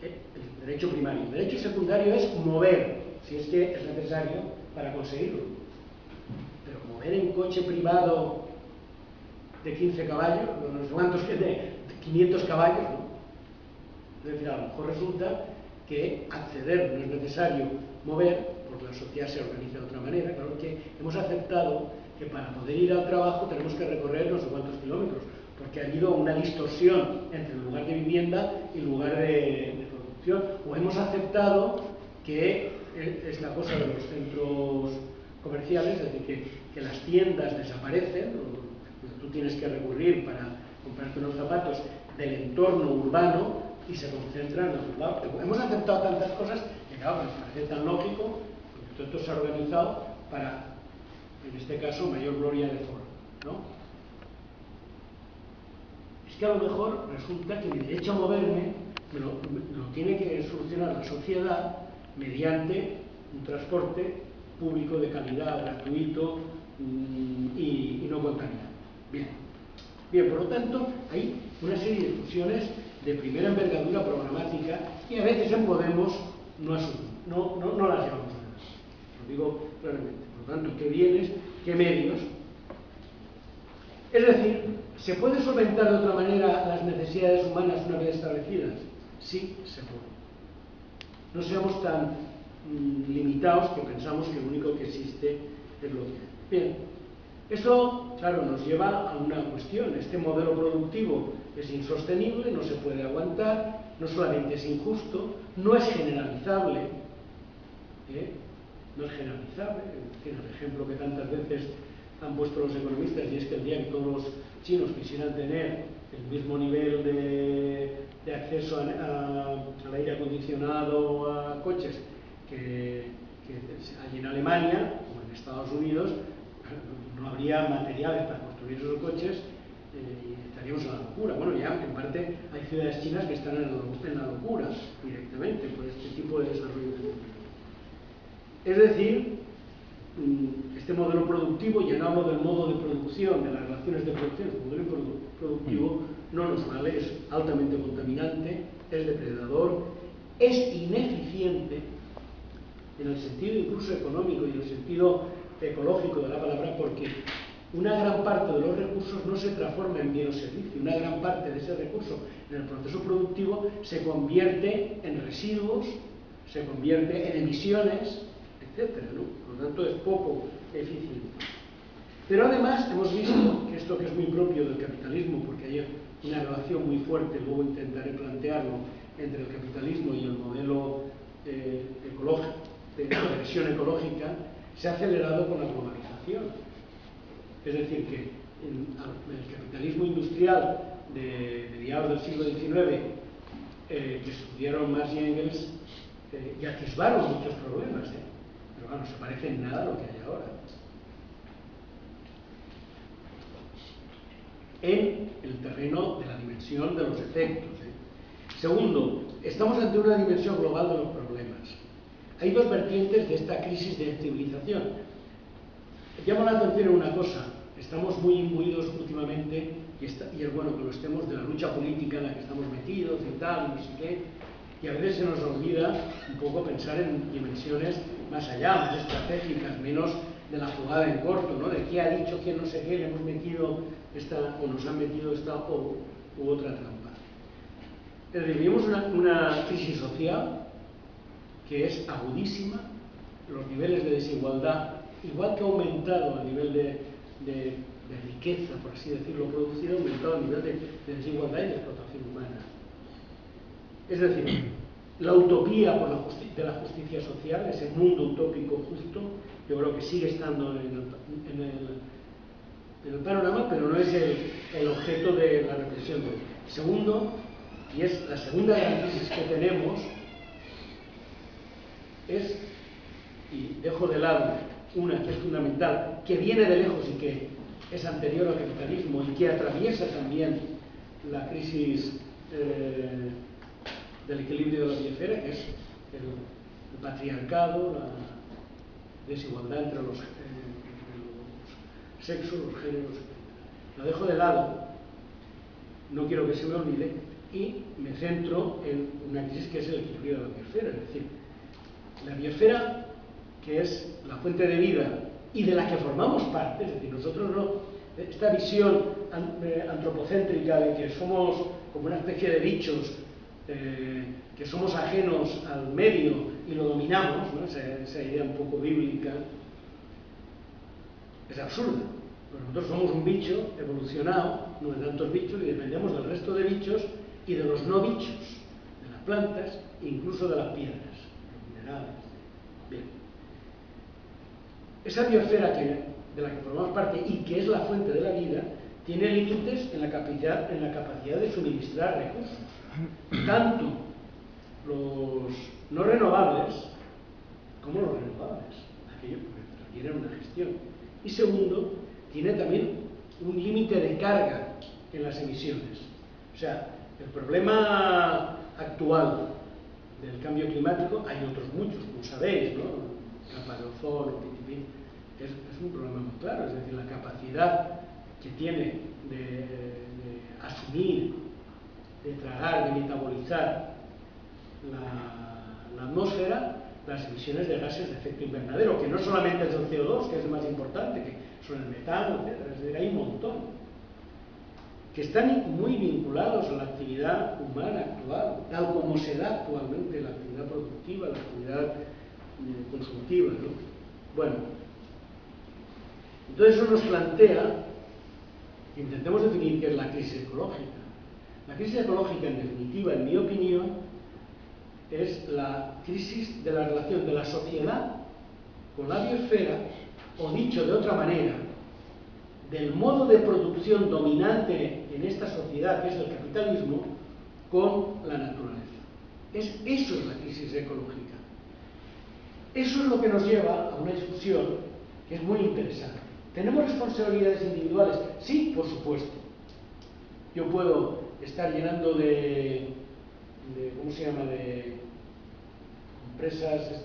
El derecho primario. El derecho secundario es mover, si es que es necesario para conseguirlo. Pero mover en coche privado de 15 caballos, no sé cuántos que de 500 caballos, ¿no? Es decir, a lo mejor resulta que acceder no es necesario mover, porque la sociedad se organiza de otra manera. Claro que hemos aceptado que para poder ir al trabajo tenemos que recorrer no sé cuántos kilómetros, porque ha habido una distorsión entre el lugar de vivienda y el lugar de producción. O hemos aceptado que es la cosa de los centros comerciales, es decir, que las tiendas desaparecen, tú tienes que recurrir para comprarte unos zapatos del entorno urbano y se concentran en otro lado. Hemos aceptado tantas cosas que, claro, nos parece tan lógico, porque todo esto se ha organizado para, en este caso, mayor gloria de foro, ¿no? Es que a lo mejor resulta que mi derecho a moverme me lo tiene que solucionar la sociedad mediante un transporte público de calidad, gratuito y no contaminante. Bien, por lo tanto, hay una serie de fusiones de primera envergadura programática y a veces en Podemos no las llevamos a nada. Lo digo claramente. Por lo tanto, ¿qué bienes, qué medios? Es decir, ¿se puede solventar de otra manera las necesidades humanas una vez establecidas? Sí, se puede. No seamos tan limitados que pensamos que lo único que existe es lo que hay. Bien. Eso, claro, nos lleva a una cuestión. Este modelo productivo es insostenible, no se puede aguantar, no solamente es injusto, no es generalizable. No es generalizable. Tiene el ejemplo que tantas veces han puesto los economistas, y es que el día que todos los chinos quisieran tener el mismo nivel de acceso al aire acondicionado, a coches, que hay en Alemania o en Estados Unidos, no habría materiales para construir esos coches y estaríamos en la locura. Bueno, ya en parte hay ciudades chinas que están en la locura directamente por este tipo de desarrollo tecnológico. Es decir, este modelo productivo, ya no hablo del modo de producción, de las relaciones de producción, el modelo productivo no nos vale, es altamente contaminante, es depredador, es ineficiente en el sentido incluso económico y en el sentido ecológico de la palabra, porque una gran parte de los recursos no se transforma en bien o servicio, una gran parte de ese recurso en el proceso productivo se convierte en residuos, se convierte en emisiones, etcétera, ¿no? Por lo tanto, es poco eficiente. Pero además hemos visto que esto, que es muy propio del capitalismo, porque hay una relación muy fuerte, luego intentaré plantearlo, entre el capitalismo y el modelo ecológico, de agresión ecológica, se ha acelerado con la globalización. Es decir, que el capitalismo industrial de mediados del siglo XIX, que estudiaron Marx y Engels, y atisbaron muchos problemas, pero bueno, no se parece en nada a lo que hay ahora. En el terreno de la dimensión de los efectos. Segundo, estamos ante una dimensión global de los problemas. Hay dos vertientes de esta crisis de civilización. Llamo la atención en una cosa. Estamos muy imbuidos últimamente, y es bueno que lo estemos, de la lucha política en la que estamos metidos y tal, no sé qué, y a veces se nos olvida un poco pensar en dimensiones más allá, más estratégicas, menos de la jugada en corto, ¿no? De qué ha dicho, quién no sé qué, le hemos metido esta, o nos han metido esta u otra trampa. Vivimos una crisis social que es agudísima, los niveles de desigualdad, igual que ha aumentado el nivel de riqueza, por así decirlo, producida, ha aumentado el nivel de desigualdad y de explotación humana. Es decir, la utopía de la justicia social, ese mundo utópico justo, yo creo que sigue estando en el panorama, pero no es el objeto de la reflexión de hoy. Segundo, y es la segunda gran crisis que tenemos, y dejo de lado una que es fundamental, que viene de lejos y que es anterior al capitalismo y que atraviesa también la crisis del equilibrio de la biosfera, que es el patriarcado, la desigualdad entre los sexos, los géneros, etc. Lo dejo de lado, no quiero que se me olvide, y me centro en una crisis que es el equilibrio de la biosfera, es decir, la biosfera, que es la fuente de vida y de la que formamos parte, es decir, nosotros no, esta visión antropocéntrica de que somos como una especie de bichos, que somos ajenos al medio y lo dominamos, ¿no? Esa idea un poco bíblica, es absurda. Pues nosotros somos un bicho evolucionado, no de tantos bichos, y dependemos del resto de bichos y de los no bichos, de las plantas e incluso de las piedras, los minerales. Bien. Esa biosfera de la que formamos parte y que es la fuente de la vida, tiene límites en la capacidad de suministrar recursos, tanto los no renovables como los renovables, aquello que requieren una gestión. Y segundo, tiene también un límite de carga en las emisiones. O sea, el problema actual del cambio climático, hay otros muchos, como sabéis, ¿no? Capa de ozono, es un problema muy claro, es decir, la capacidad que tiene de asumir, de tragar, de metabolizar la atmósfera, las emisiones de gases de efecto invernadero, que no solamente es el CO2, que es el más importante, que son el metano, etc. Es decir, hay un montón que están muy vinculados a la actividad humana actual, tal como se da actualmente la actividad productiva, la actividad consultiva, ¿no? Bueno, entonces eso nos plantea, intentemos definir qué es la crisis ecológica. La crisis ecológica, en definitiva, en mi opinión, es la crisis de la relación de la sociedad con la biosfera, o dicho de otra manera, del modo de producción dominante en esta sociedad, que es el capitalismo, con la naturaleza. Eso es la crisis ecológica. Eso es lo que nos lleva a una discusión que es muy interesante. ¿Tenemos responsabilidades individuales? Sí, por supuesto. Yo puedo estar llenando ¿cómo se llama?, de compresas,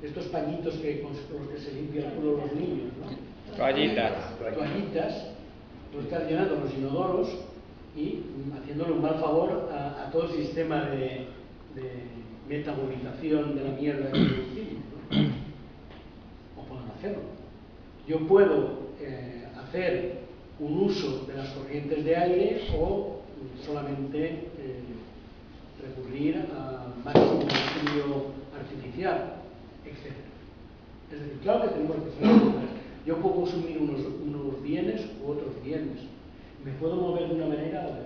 estos pañitos con los que se limpia el culo los niños, ¿no? Toallitas. Puedo estar llenando los inodoros y haciéndole un mal favor a todo el sistema de metabolización de la mierda que producimos, ¿no? O puedo no hacerlo. Yo puedo hacer un uso de las corrientes de aire o solamente recurrir a máximo consumo artificial, etc. Es decir, claro que tenemos responsabilidades. Yo puedo consumir unos bienes u otros bienes. Me puedo mover de una manera o de otra.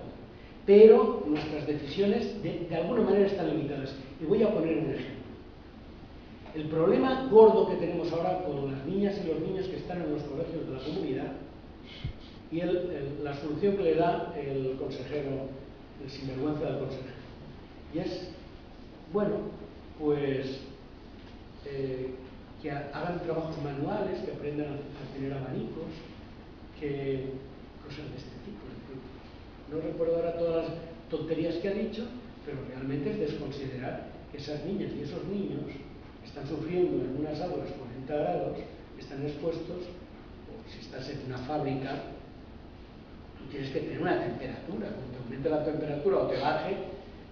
Pero nuestras decisiones de alguna manera están limitadas. Y voy a poner un ejemplo. El problema gordo que tenemos ahora con las niñas y los niños que están en los colegios de la comunidad y la solución que le da el consejero, el sinvergüenza del consejero. Y es, bueno, pues que hagan trabajos manuales, que aprendan a tener abanicos, que cosas de este tipo. No recuerdo ahora todas las tonterías que ha dicho, pero realmente es desconsiderar que esas niñas y esos niños están sufriendo en unas aulas 40 grados, están expuestos, o si estás en una fábrica, tú tienes que tener una temperatura. Cuando te aumente la temperatura o te baje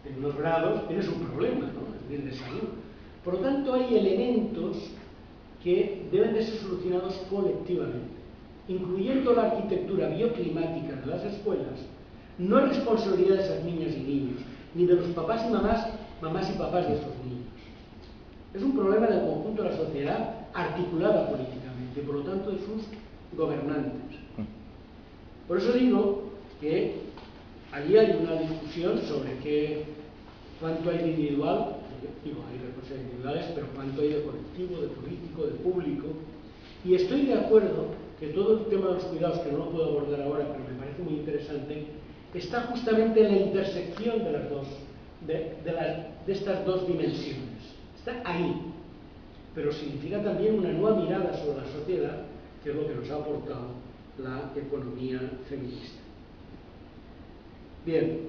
en unos grados, tienes un problema, ¿no? Es decir, de salud. Por lo tanto, hay elementos que deben de ser solucionados colectivamente, incluyendo la arquitectura bioclimática de las escuelas. No es responsabilidad de esas niñas y niños, ni de los papás y mamás y papás de esos niños. Es un problema del conjunto de la sociedad articulada políticamente, y por lo tanto de sus gobernantes. Por eso digo que allí hay una discusión sobre cuánto hay de individual, hay responsabilidades individuales, pero cuánto hay de colectivo, de político, de público. Y estoy de acuerdo que todo el tema de los cuidados, que no lo puedo abordar ahora, pero me parece muy interesante, está justamente en la intersección de las dos, de estas dos dimensiones. Está ahí, pero significa también una nueva mirada sobre la sociedad, que es lo que nos ha aportado la economía feminista. Bien,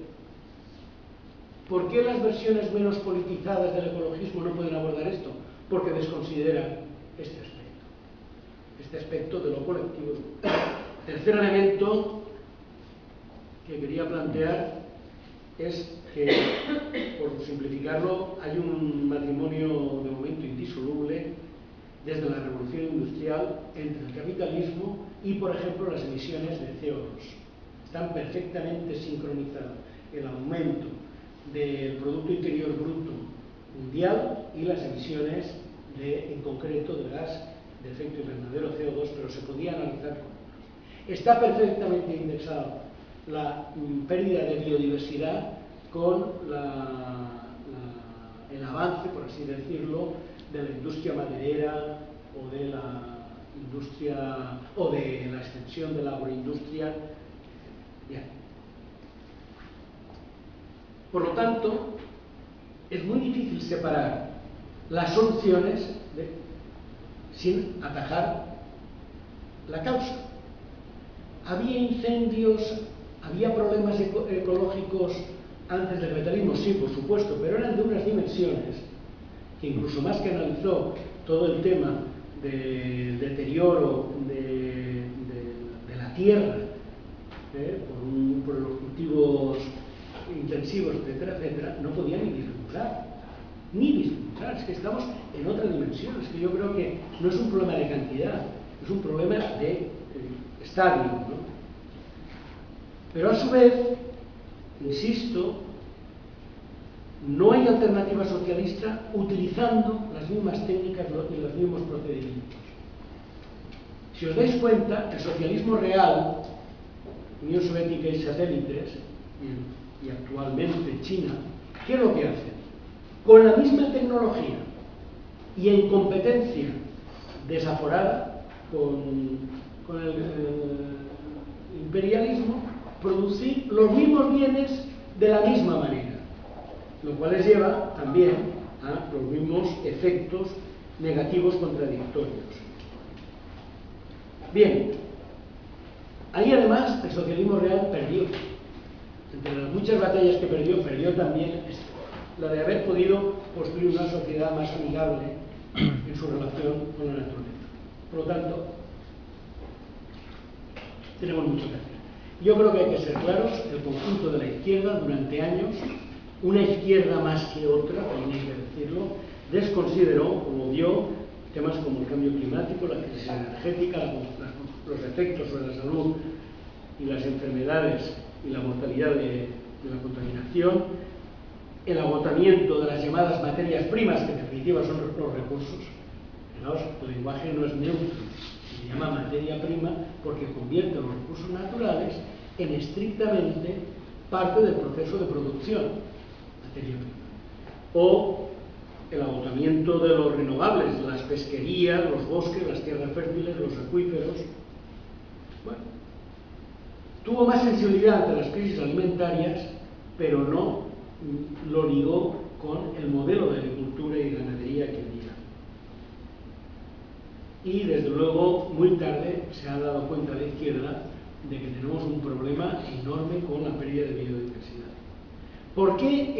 ¿por qué las versiones menos politizadas del ecologismo no pueden abordar esto? Porque desconsideran este aspecto de lo colectivo. Tercer elemento que quería plantear es que, por simplificarlo, hay un matrimonio de momento indisoluble desde la revolución industrial entre el capitalismo y, por ejemplo, las emisiones de CO2. Están perfectamente sincronizados el aumento del Producto Interior Bruto mundial y las emisiones en concreto de gas de efecto invernadero CO2, pero se podía analizar con otros. Está perfectamente indexado la pérdida de biodiversidad con el avance, por así decirlo, de la industria maderera o de la industria o de la extensión de la agroindustria. Bien. Por lo tanto, es muy difícil separar las soluciones sin atajar la causa. ¿Había incendios, había problemas ecológicos antes del capitalismo? Sí, por supuesto, pero eran de unas dimensiones que incluso más que analizó todo el tema del deterioro de la tierra por los cultivos intensivos, etcétera, etcétera, no podía ni vislumbrar. Es que estamos en otra dimensión. Es que yo creo que no es un problema de cantidad, es un problema de estadio, ¿no? Pero a su vez, insisto, no hay alternativa socialista utilizando las mismas técnicas y los mismos procedimientos. Si os dais cuenta, el socialismo real, Unión Soviética y satélites, y actualmente China, ¿qué es lo que hacen? Con la misma tecnología y en competencia desaforada con el imperialismo, producir los mismos bienes de la misma manera, lo cual les lleva también a los mismos efectos negativos contradictorios. Bien, ahí además el socialismo real perdió. Entre las muchas batallas que perdió también la de haber podido construir una sociedad más amigable en su relación con la naturaleza. Por lo tanto, tenemos mucho que hacer. Yo creo que hay que ser claros, el conjunto de la izquierda durante años, una izquierda más que otra, también hay que decirlo, desconsideró o vio temas como el cambio climático, la crisis energética, los efectos sobre la salud y las enfermedades y la mortalidad de la contaminación, el agotamiento de las llamadas materias primas, que en definitiva son los recursos. Fijaos, el lenguaje no es neutro, se llama materia prima porque convierte los recursos naturales en estrictamente parte del proceso de producción, materia prima. O el agotamiento de los renovables, las pesquerías, los bosques, las tierras fértiles, los acuíferos. Bueno, tuvo más sensibilidad ante las crisis alimentarias, pero no lo ligó con el modelo de agricultura y ganadería que había. Y desde luego, muy tarde se ha dado cuenta la izquierda de que tenemos un problema enorme con la pérdida de biodiversidad. ¿Por qué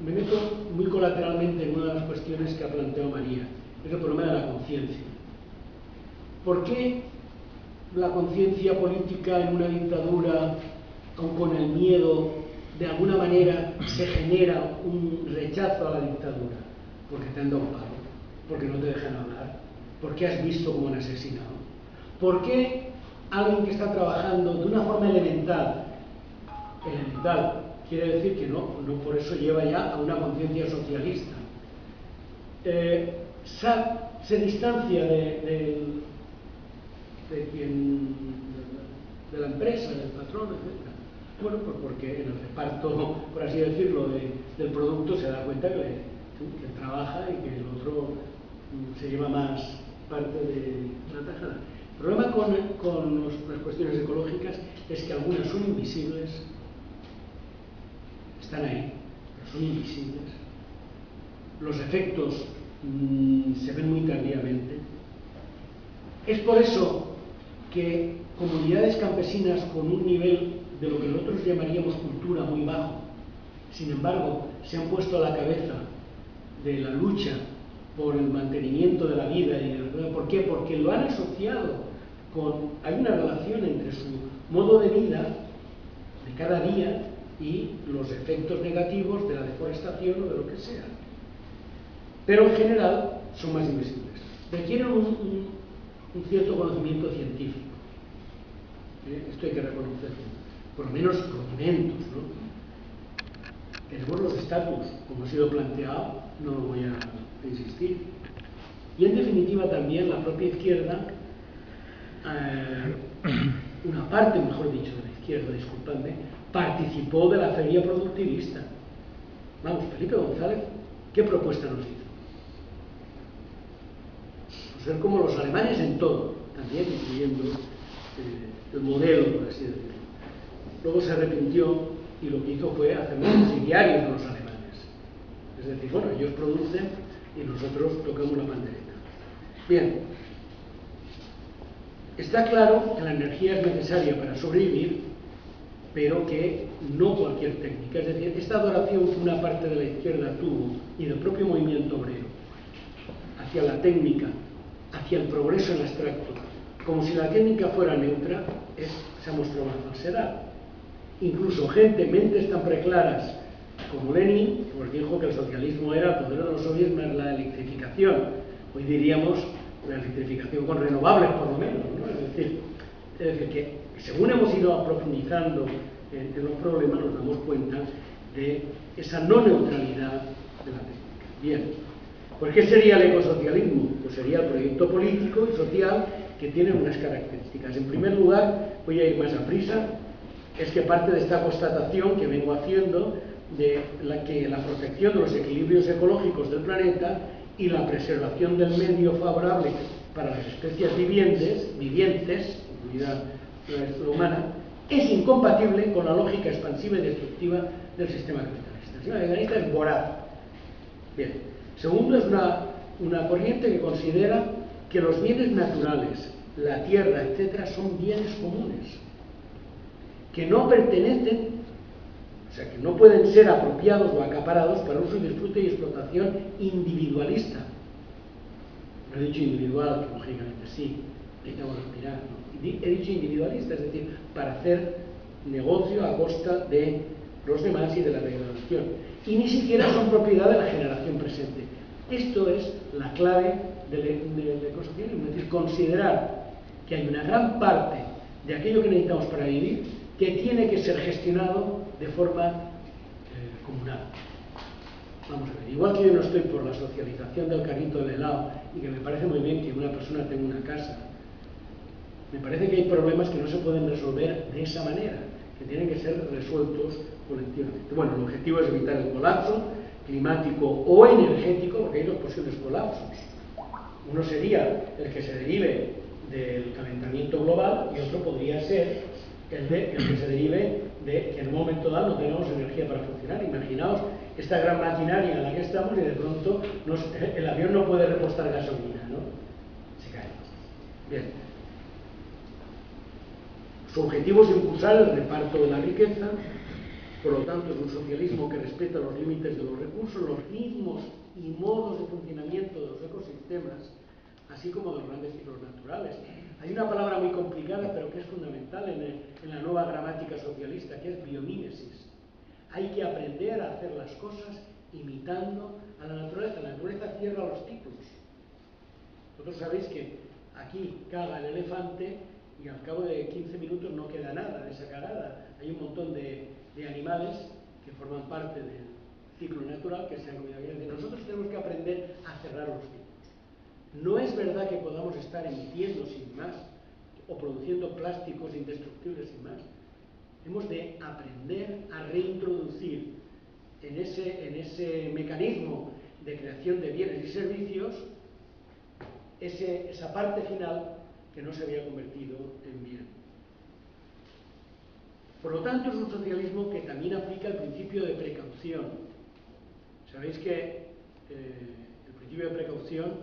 me meto muy colateralmente en una de las cuestiones que ha planteado María? Es el problema de la conciencia. ¿Por qué la conciencia política en una dictadura, aun con el miedo, de alguna manera se genera un rechazo a la dictadura? Porque te han dado un palo, porque no te dejan hablar, porque has visto cómo han asesinado. ¿Por qué alguien que está trabajando de una forma elemental, quiere decir que no por eso lleva ya a una conciencia socialista, se distancia de la empresa, del patrón, etc.? Bueno, pues porque en el reparto, por así decirlo, del producto se da cuenta que trabaja y que el otro se lleva más parte de la tajada. El problema con las cuestiones ecológicas es que algunas son invisibles están ahí, pero son invisibles. Los efectos se ven muy tardíamente. Es por eso que comunidades campesinas con un nivel de lo que nosotros llamaríamos cultura muy bajo, sin embargo, se han puesto a la cabeza de la lucha por el mantenimiento de la vida. ¿Por qué? Porque lo han asociado con... Hay una relación entre su modo de vida de cada día y los efectos negativos de la deforestación o de lo que sea. Pero en general son más invisibles. Requieren un cierto conocimiento científico. Esto hay que reconocerlo. Por lo menos rudimentos, ¿no? Tenemos los estatus, como ha sido planteado, no lo voy a insistir. Y en definitiva también la propia izquierda, una parte, mejor dicho, de la izquierda, disculpadme, participó de la feria productivista. Vamos, Felipe González, ¿qué propuesta nos hizo? Pues ser como los alemanes en todo, también incluyendo el modelo, por así decirlo. Luego se arrepintió y lo que hizo fue hacernos subsidiarios de los alemanes. Es decir, bueno, ellos producen y nosotros tocamos la pandereta. Bien, está claro que la energía es necesaria para sobrevivir, pero que no cualquier técnica. Es decir, esta adoración que una parte de la izquierda tuvo y del propio movimiento obrero hacia la técnica, hacia el progreso en abstracto, como si la técnica fuera neutra, se ha mostrado una falsedad. Incluso mentes tan preclaras como Lenin, pues dijo que el socialismo era, el poder de los soviets más la electrificación. Hoy diríamos la electrificación con renovables, por lo menos, ¿no? Es decir, que según hemos ido profundizando en los problemas, nos damos cuenta de esa no neutralidad de la técnica. Bien, pues ¿qué sería el ecosocialismo? Pues sería el proyecto político y social que tiene unas características. En primer lugar, voy a ir más a prisa, es que parte de esta constatación que vengo haciendo de que la protección de los equilibrios ecológicos del planeta y la preservación del medio favorable para las especies vivientes, incluida la especie humana, es incompatible con la lógica expansiva y destructiva del sistema capitalista. El sistema capitalista es voraz. Bien. Segundo, es una corriente que considera que los bienes naturales, la tierra, etcétera, son bienes comunes, que no pertenecen, o sea, que no pueden ser apropiados o acaparados para uso y disfrute y explotación individualista. No he dicho individual, que lógicamente sí, necesitamos respirar, ¿no? He dicho individualista, es decir, para hacer negocio a costa de los demás y de la degradación. Y ni siquiera son propiedad de la generación presente. Esto es la clave del ecosocialismo, es decir, considerar que hay una gran parte de aquello que necesitamos para vivir que tiene que ser gestionado de forma comunal. Vamos a ver, igual que yo no estoy por la socialización del carrito del helado y que me parece muy bien que una persona tenga una casa, me parece que hay problemas que no se pueden resolver de esa manera, que tienen que ser resueltos colectivamente. Bueno, el objetivo es evitar el colapso climático o energético, porque hay dos posibles colapsos. Uno sería el que se derive del calentamiento global y otro podría ser el que se derive de que en un momento dado no tengamos energía para funcionar. Imaginaos esta gran maquinaria en la que estamos y de pronto el avión no puede repostar gasolina, ¿no? Se cae. Bien. Su objetivo es impulsar el reparto de la riqueza, por lo tanto es un socialismo que respeta los límites de los recursos, los ritmos y modos de funcionamiento de los ecosistemas, así como de los grandes ciclos naturales. Hay una palabra muy complicada, pero que es fundamental en la nueva gramática socialista, que es biomímesis. Hay que aprender a hacer las cosas imitando a la naturaleza. La naturaleza cierra los ciclos. Vosotros sabéis que aquí caga el elefante y al cabo de 15 minutos no queda nada de esa cagada. Hay un montón de animales que forman parte del ciclo natural que se han comido. Nosotros tenemos que aprender a cerrar los ciclos. No es verdad que podamos estar emitiendo sin más o produciendo plásticos indestructibles sin más. Hemos de aprender a reintroducir en ese mecanismo de creación de bienes y servicios esa parte final que no se había convertido en bien. Por lo tanto, es un socialismo que también aplica el principio de precaución. Sabéis que el principio de precaución,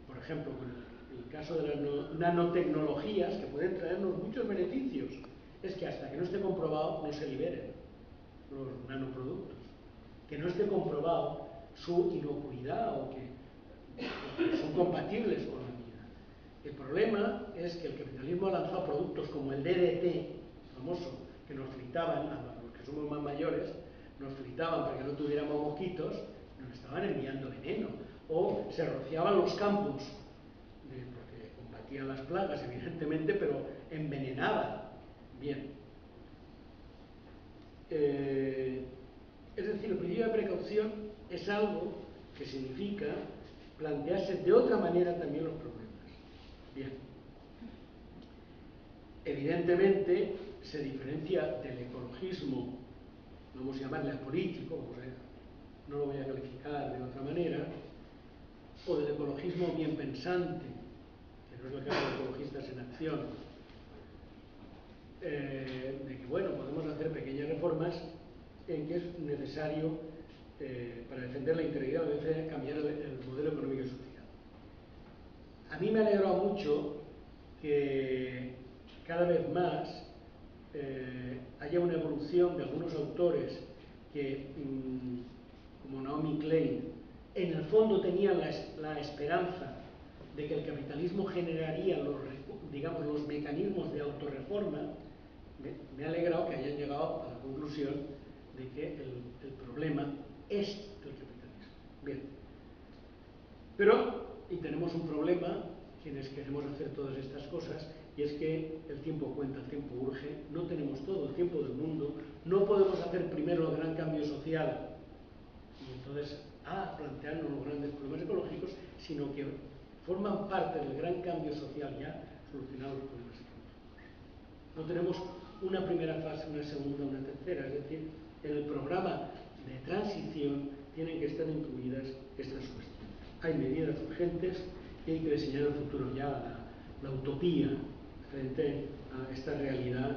por ejemplo, con el caso de las nanotecnologías, que pueden traernos muchos beneficios, es que hasta que no esté comprobado no se liberen los nanoproductos, que no esté comprobado su inocuidad o que son compatibles con la vida. El problema es que el capitalismo ha lanzado productos como el DDT, famoso, que nos fritaban, a los que somos más mayores, nos fritaban para que no tuviéramos mosquitos, nos estaban enviando veneno. O se rociaban los campos, porque combatían las plagas, evidentemente, pero envenenaban. Bien. Es decir, el principio de precaución es algo que significa plantearse de otra manera también los problemas. Bien. Evidentemente, se diferencia del ecologismo, vamos a llamarle apolítico, no lo voy a calificar de otra manera, o del ecologismo bien pensante, que no es lo que hacen los ecologistas en acción, de que, bueno, podemos hacer pequeñas reformas en que es necesario, para defender la integridad, cambiar el modelo económico y social. A mí me ha alegrado mucho que cada vez más haya una evolución de algunos autores que, como Naomi Klein, en el fondo tenían la esperanza de que el capitalismo generaría los mecanismos de autorreforma. Me ha alegrado que hayan llegado a la conclusión de que el problema es el capitalismo. Bien. Pero, y tenemos un problema, quienes queremos hacer todas estas cosas, y es que el tiempo cuenta, el tiempo urge, no tenemos todo el tiempo del mundo, no podemos hacer primero el gran cambio social y entonces plantearnos los grandes problemas ecológicos, sino que forman parte del gran cambio social ya solucionar los problemas ecológicos. No tenemos una primera fase, una segunda, una tercera, es decir, en el programa de transición tienen que estar incluidas estas cuestiones. Hay medidas urgentes y hay que diseñar el futuro ya, la utopía frente a esta realidad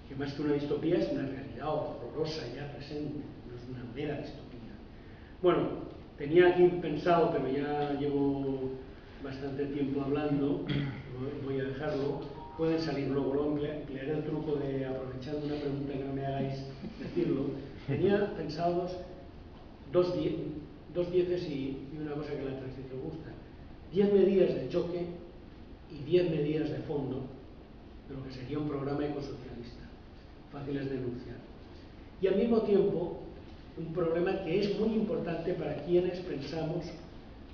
que más que una distopía es una realidad horrorosa ya presente, no es una mera distopía. Bueno, tenía aquí pensado, pero ya llevo bastante tiempo hablando, voy a dejarlo, pueden salir luego, emplearé el truco de, aprovechando una pregunta que no me hagáis decirlo, tenía pensados dos dieces y una cosa que la transición gusta. 10 medidas de choque y 10 medidas de fondo de lo que sería un programa ecosocialista, fáciles de enunciar. Y al mismo tiempo, un problema que es muy importante para quienes pensamos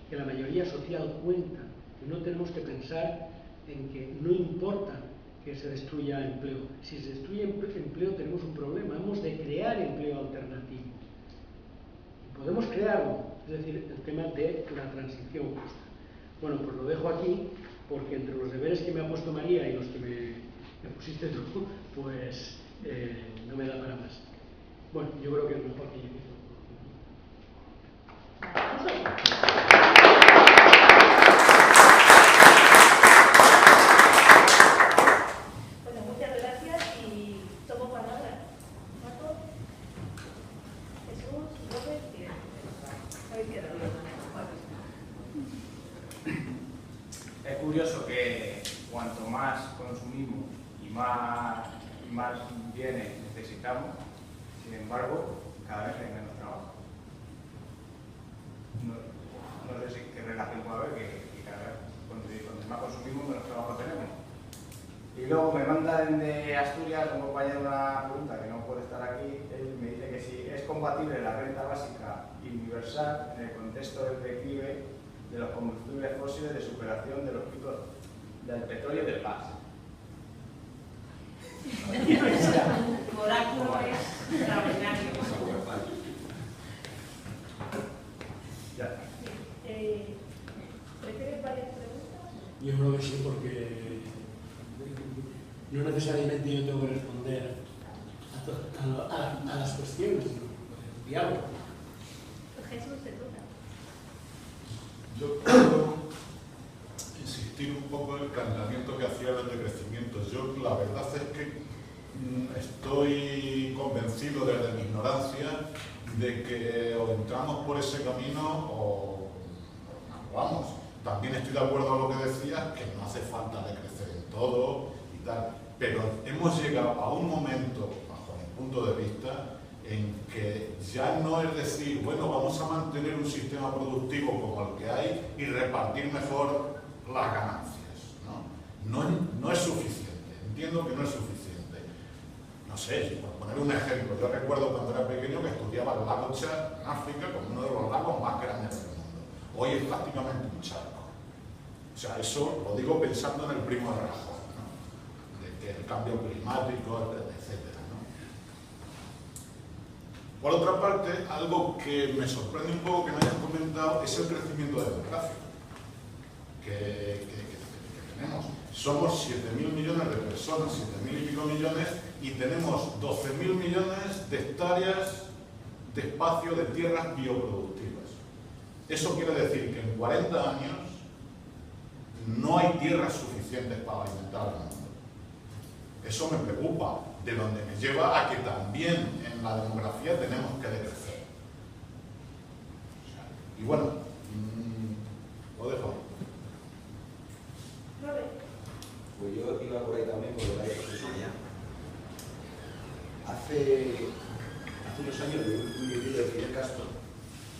que la mayoría social cuenta, que no tenemos que pensar en que no importa que se destruya empleo. Si se destruye empleo tenemos un problema, hemos de crear empleo alternativo. Y podemos crearlo, es decir, el tema de la transición justa. Bueno, pues lo dejo aquí, porque entre los deberes que me ha puesto María y los que me pusiste tú, pues no me da para más. Bueno, yo creo que es mejor que yo empiezo. Bueno, muchas gracias y tomo palabra. Marco, Jesús, López, Es curioso que cuanto más consumimos y más bienes necesitamos, sin embargo, cada vez hay menos trabajo. No sé qué relación puede haber, que cada vez cuanto más consumimos, menos trabajo tenemos. Y luego me mandan de Asturias un compañero una pregunta que no puede estar aquí. Él me dice que si es compatible la renta básica y universal en el contexto del declive de los combustibles fósiles de superación de los picos del petróleo y del gas. Oráculo es extraordinario. Ya. ¿Prefieres varias preguntas? Yo creo que sí, porque no necesariamente yo tengo que responder a las cuestiones, sino el diálogo. Jesús, te toca. Yo quiero insistir un poco en el planteamiento que hacía del decrecimiento. Yo la verdad es que estoy convencido desde mi ignorancia de que o entramos por ese camino o vamos. También estoy de acuerdo con lo que decías, que no hace falta decrecer en todo y tal, pero hemos llegado a un momento, bajo mi punto de vista, en que ya no es decir, bueno, vamos a mantener un sistema productivo como el que hay y repartir mejor las ganancias, ¿no? No es suficiente, entiendo que no es suficiente. No sé, por poner un ejemplo, yo recuerdo cuando era pequeño que estudiaba el lago Chad en África como uno de los lagos más grandes del mundo. Hoy es prácticamente un charco. O sea, eso lo digo pensando en el primo de Rajoy, ¿no? De que el cambio climático, etcétera, ¿no? Por otra parte, algo que me sorprende un poco que no hayas comentado es el crecimiento demográfico que tenemos. Somos 7.000 millones de personas, 7.000 y pico millones, y tenemos 12.000 millones de hectáreas de espacio de tierras bioproductivas. Eso quiere decir que en 40 años no hay tierras suficientes para alimentar al mundo. Eso me preocupa, de donde me lleva a que también en la demografía tenemos que decrecer. Y bueno, lo dejo. Pues yo iba por ahí también, por lo que ha dicho Jesús. Hace unos años leí un libro de Fidel Castro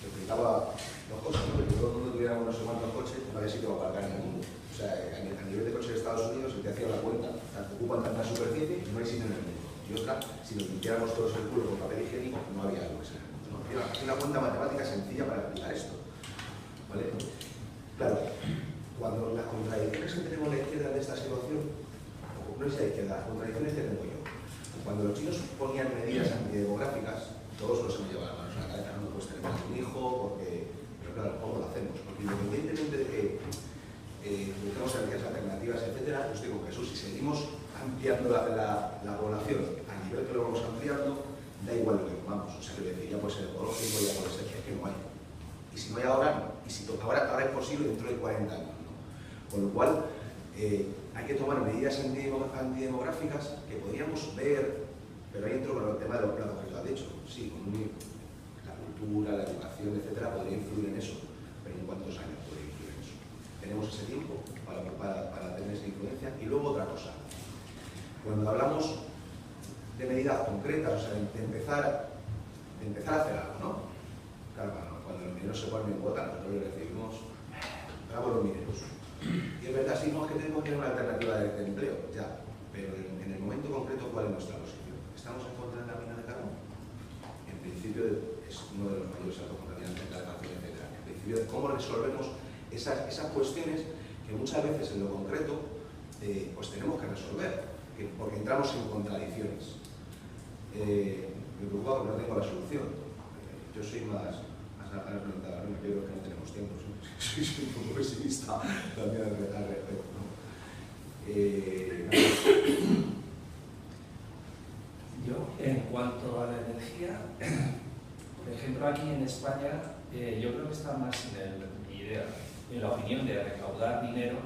que explicaba los coches, ¿no? Que todo el mundo tuviera no sé cuántos coches, no había sitio para aparcar en el mundo. O sea, a nivel de coches de Estados Unidos, el que hacía la cuenta, ocupan tanta superficie y no hay sitio en el mundo. Y otra, si nos limpiáramos todos el culo con papel higiénico, no había algo en el mundo, ¿no? Hay una cuenta matemática sencilla para aplicar esto, ¿vale? Claro, cuando las contradicciones que tenemos a la izquierda de esta situación, o no es la izquierda, las contradicciones que tengo yo. Cuando los chinos ponían medidas antidemográficas, todos nos hemos llevado las manos a la cabeza, no puedes tener más de un hijo, porque, pero claro, ¿cómo lo hacemos? Porque independientemente de que busquemos energías alternativas, etcétera, yo estoy con Jesús, si seguimos ampliando la población a nivel que lo vamos ampliando, da igual lo que comamos. O sea, que decir, ya puede ser ecológico, ya puede ser que no hay. Y si no hay ahora, no. Y si ahora es posible dentro de 40 años, ¿no? Con lo cual, hay que tomar medidas antidemográficas que podríamos ver, pero ahí entro con el tema de los platos que tú has dicho. Sí, con la cultura, la educación, etcétera, podría influir en eso, pero ¿en cuántos años podría influir en eso? Tenemos ese tiempo para tener esa influencia. Y luego otra cosa, cuando hablamos de medidas concretas, o sea, de empezar a hacer algo, ¿no? Claro, cuando los mineros se ponen en cuota, nosotros le recibimos, pagamos los mineros. Y es verdad, sí, no es que tenemos que tener una alternativa de empleo, ya, pero en el momento concreto, ¿cuál es nuestra posición? ¿Estamos en contra de la mina de carbón? En principio es uno de los mayores altos contaminantes de la nación, etc. En principio, ¿cómo resolvemos esas cuestiones que muchas veces en lo concreto pues tenemos que resolver? Porque entramos en contradicciones. Me preocupa porque no tengo la solución. Yo soy más orientador, yo creo que no tenemos tiempo. Soy un poco pesimista también al respecto, ¿no? Yo, en cuanto a la energía, por ejemplo, aquí en España, yo creo que está más en la opinión de recaudar dinero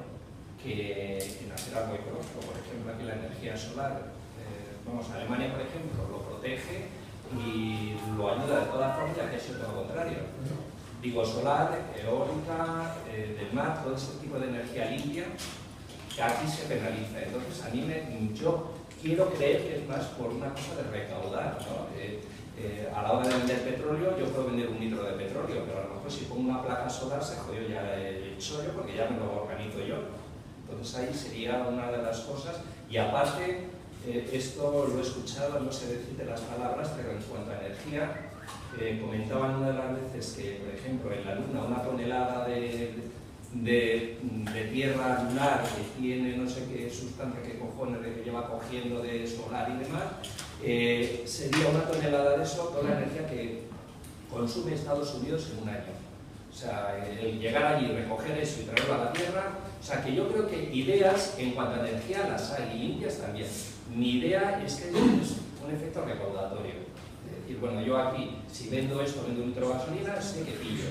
que en hacer algo ecológico. Por ejemplo, aquí la energía solar, Alemania, por ejemplo, lo protege y lo ayuda de todas formas, ya que es todo lo contrario. Digo, solar, eólica, del mar, todo ese tipo de energía limpia, que aquí se penaliza. Entonces, a mí yo quiero creer que es más por una cosa de recaudar, ¿no? A la hora de vender petróleo, yo puedo vender un litro de petróleo, pero a lo mejor si pongo una placa solar se jodió ya el chollo porque ya me lo organizo yo. Entonces ahí sería una de las cosas. Y aparte, esto lo he escuchado, no sé decirte las palabras, pero en cuanto a energía, comentaban una de las veces que, por ejemplo, en la Luna una tonelada de tierra lunar que tiene no sé qué sustancia, qué cojones que lleva cogiendo de solar y demás, sería una tonelada de eso, toda la energía que consume Estados Unidos en un año. O sea, el llegar allí, recoger eso y traerlo a la Tierra. O sea, que yo creo que ideas en cuanto a energía las hay, y limpias también. Mi idea es que es un efecto recaudatorio. Es decir, bueno, yo aquí, si vendo esto, vendo un litro de gasolina, sé que pillo.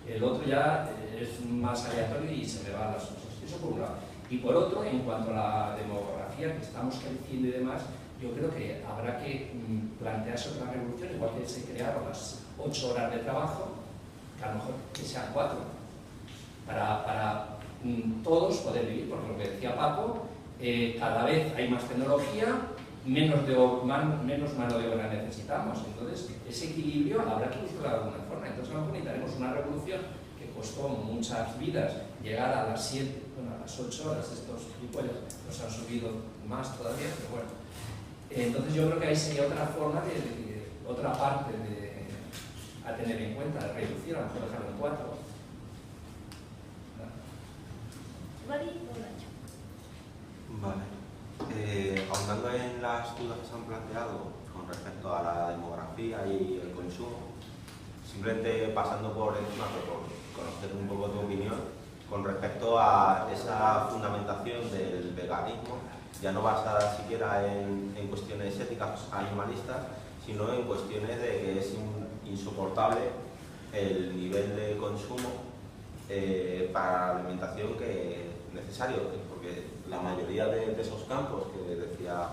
El otro ya es más aleatorio y se me van las cosas. Eso por un lado. Y por otro, en cuanto a la demografía, que estamos creciendo y demás, yo creo que habrá que plantearse otra revolución, igual que se crearon las 8 horas de trabajo, que a lo mejor que sean 4, para todos poder vivir, porque lo que decía Paco, cada vez hay más tecnología, menos mano de obra necesitamos, entonces ese equilibrio habrá que buscarlo de alguna forma. Entonces a lo mejor necesitaremos una revolución que costó muchas vidas, llegar a las 7, bueno, a las 8 horas, estos gilipollas nos han subido más todavía, pero bueno. Entonces yo creo que ahí sería otra forma otra parte a tener en cuenta, de reducir, a lo mejor dejarlo en 4. Vale. Ahondando en las dudas que se han planteado con respecto a la demografía y el consumo, simplemente pasando por encima, por conocer un poco tu opinión con respecto a esa fundamentación del veganismo, ya no basada siquiera en cuestiones éticas animalistas, sino en cuestiones de que es insoportable el nivel de consumo para la alimentación que es necesario, porque la mayoría de esos campos que decía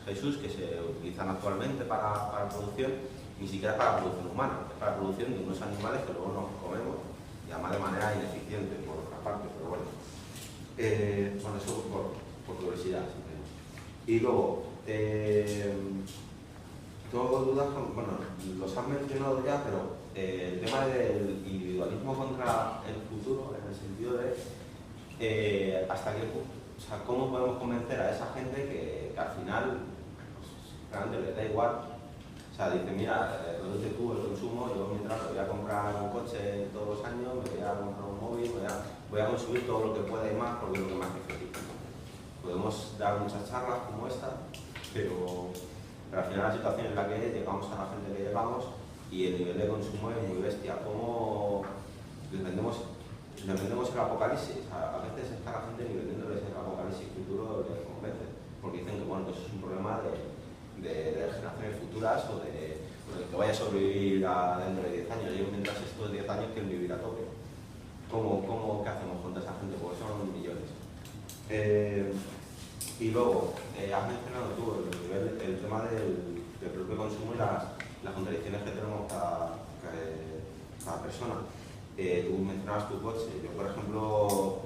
Jesús que se utilizan actualmente para producción, ni siquiera es para producción humana, es para producción de unos animales que luego nos comemos, y además de manera ineficiente por otra parte, pero bueno. Bueno, eso por curiosidad, simplemente. Y luego, tengo dudas con, bueno, los han mencionado ya, pero el tema del individualismo contra el futuro, en el sentido de hasta qué punto, o sea, cómo podemos convencer a esa gente que al final pues, realmente les da igual. O sea, dice, mira, reduce tú el consumo, yo mientras voy a comprar un coche todos los años, me voy a comprar un móvil, voy a consumir todo lo que pueda y más porque es lo que más me feliz. Podemos dar muchas charlas como esta, pero al final la situación es la que es, llegamos a la gente que llegamos y el nivel de consumo es muy bestia. ¿Cómo defendemos el apocalipsis? A veces está la gente ni vendiéndoles el apocalipsis futuro les convence, porque dicen que bueno, que eso es un problema de generaciones futuras o de que vaya a sobrevivir dentro de 10 años. Yo mientras estos 10 años quiero vivir a tope. ¿Qué hacemos contra esa gente? Porque son millones. Y luego, has mencionado tú el tema del propio consumo y las contradicciones que tenemos cada persona. Tú mencionabas tu coche. Yo, por ejemplo,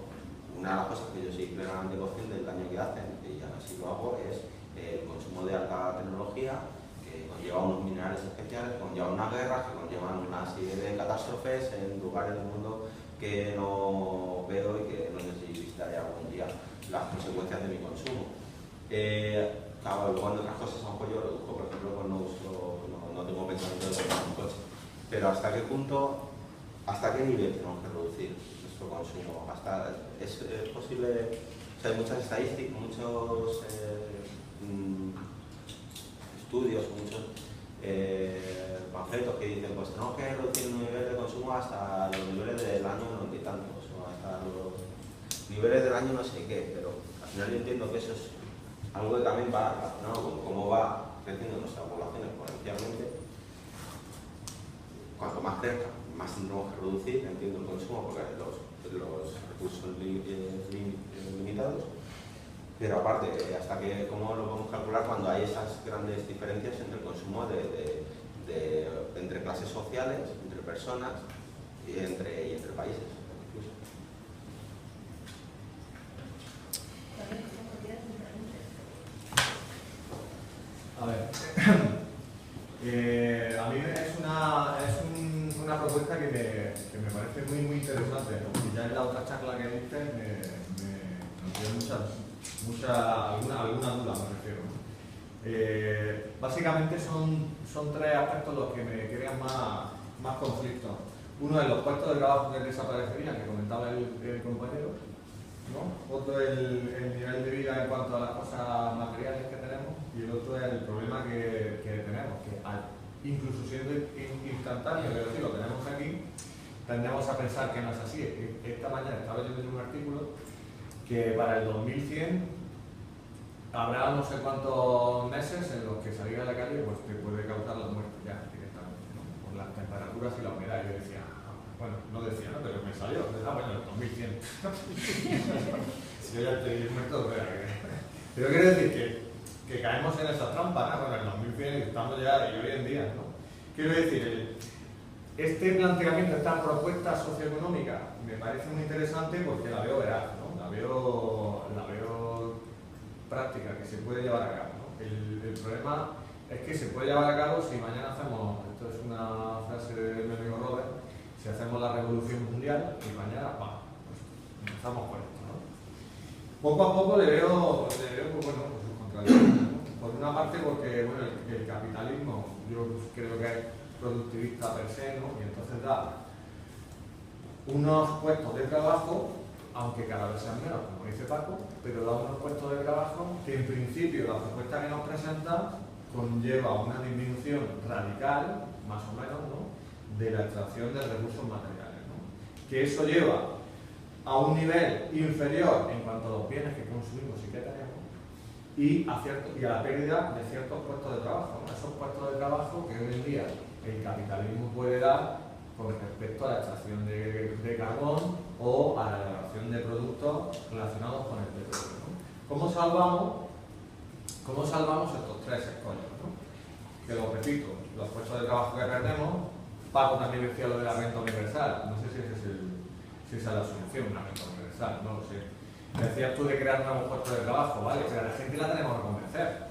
una de las cosas que yo soy plenamente consciente del daño que hacen, y ya así lo hago, es el consumo de alta tecnología, que conlleva unos minerales especiales, conlleva unas guerras, que conllevan una serie de catástrofes en lugares del mundo que no veo y que no sé si visitaré algún día las consecuencias de mi consumo. Claro, luego en otras cosas a lo mejor yo reduzco, por ejemplo, pues no tengo pensamiento de comprar un coche. Pero ¿hasta qué punto, hasta qué nivel tenemos que reducir nuestro consumo? ¿Es posible? O sea, hay muchas estadísticas, muchos estudios, muchos panfletos que dicen pues tenemos que reducir el nivel de consumo hasta los niveles del año 90 y tantos, o hasta los niveles del año no sé qué, pero al final yo entiendo que eso es algo que también va relacionado con cómo va creciendo nuestra población exponencialmente. Cuanto más crezca, más tendremos que reducir, entiendo, el consumo, porque los recursos son limitados. Pero aparte, ¿cómo lo podemos calcular cuando hay esas grandes diferencias entre el consumo entre clases sociales, entre personas y entre países? Incluso. A ver, a mí es una propuesta que me parece muy interesante, ¿no? Y ya en la otra charla que diste me dio alguna duda, me refiero, ¿no? Básicamente son tres aspectos los que me crean más conflictos. Uno es los puestos de trabajo que desaparecerían, que comentaba el compañero, ¿no? Otro es el nivel de vida en cuanto a las cosas materiales que tenemos, y el otro es el problema que tenemos, que incluso siendo instantáneo, es decir, lo tenemos aquí, tendemos a pensar que no es así. Esta mañana estaba leyendo un artículo que para el 2100 habrá no sé cuántos meses en los que salir a la calle pues te puede causar la muerte ya directamente, ¿no? Por las temperaturas y la humedad. Yo decía, bueno, no decía, ¿no? Pero me salió, bueno, el 2100. Si yo ya estoy muerto, pero quiero decir que que caemos en esa trampa, ¿no? Con el 2100 que estamos ya y hoy en día, ¿no? Quiero decir, este planteamiento, esta propuesta socioeconómica me parece muy interesante porque la veo veraz, ¿no? La veo práctica, que se puede llevar a cabo, ¿no? El problema es que se puede llevar a cabo si mañana hacemos, esto es una frase de mi amigo Robert, si hacemos la revolución mundial y mañana, pues empezamos con esto, ¿no? Poco a poco le veo pues, bueno, pues sus contradicciones, ¿no? Por una parte porque bueno, el capitalismo yo creo que es productivista per se, ¿no? Y entonces da unos puestos de trabajo, aunque cada vez sean menos, como dice Paco, pero da unos puestos de trabajo que en principio la propuesta que nos presenta conlleva una disminución radical, más o menos, ¿no? De la extracción de recursos materiales, ¿no? Que eso lleva a un nivel inferior en cuanto a los bienes que consumimos y que tenemos y a la pérdida de ciertos puestos de trabajo, ¿no? Esos puestos de trabajo que hoy en día el capitalismo puede dar con respecto a la extracción de carbón o a la elaboración de productos relacionados con el petróleo, ¿no? ¿Cómo salvamos estos tres escollos, ¿no? Que lo repito, los puestos de trabajo que perdemos. Paco también decía lo de la renta universal, no sé si esa es la solución, una renta universal, no lo sé. Decías tú de crear nuevos puestos de trabajo, ¿vale? Pero a la gente la tenemos que convencer.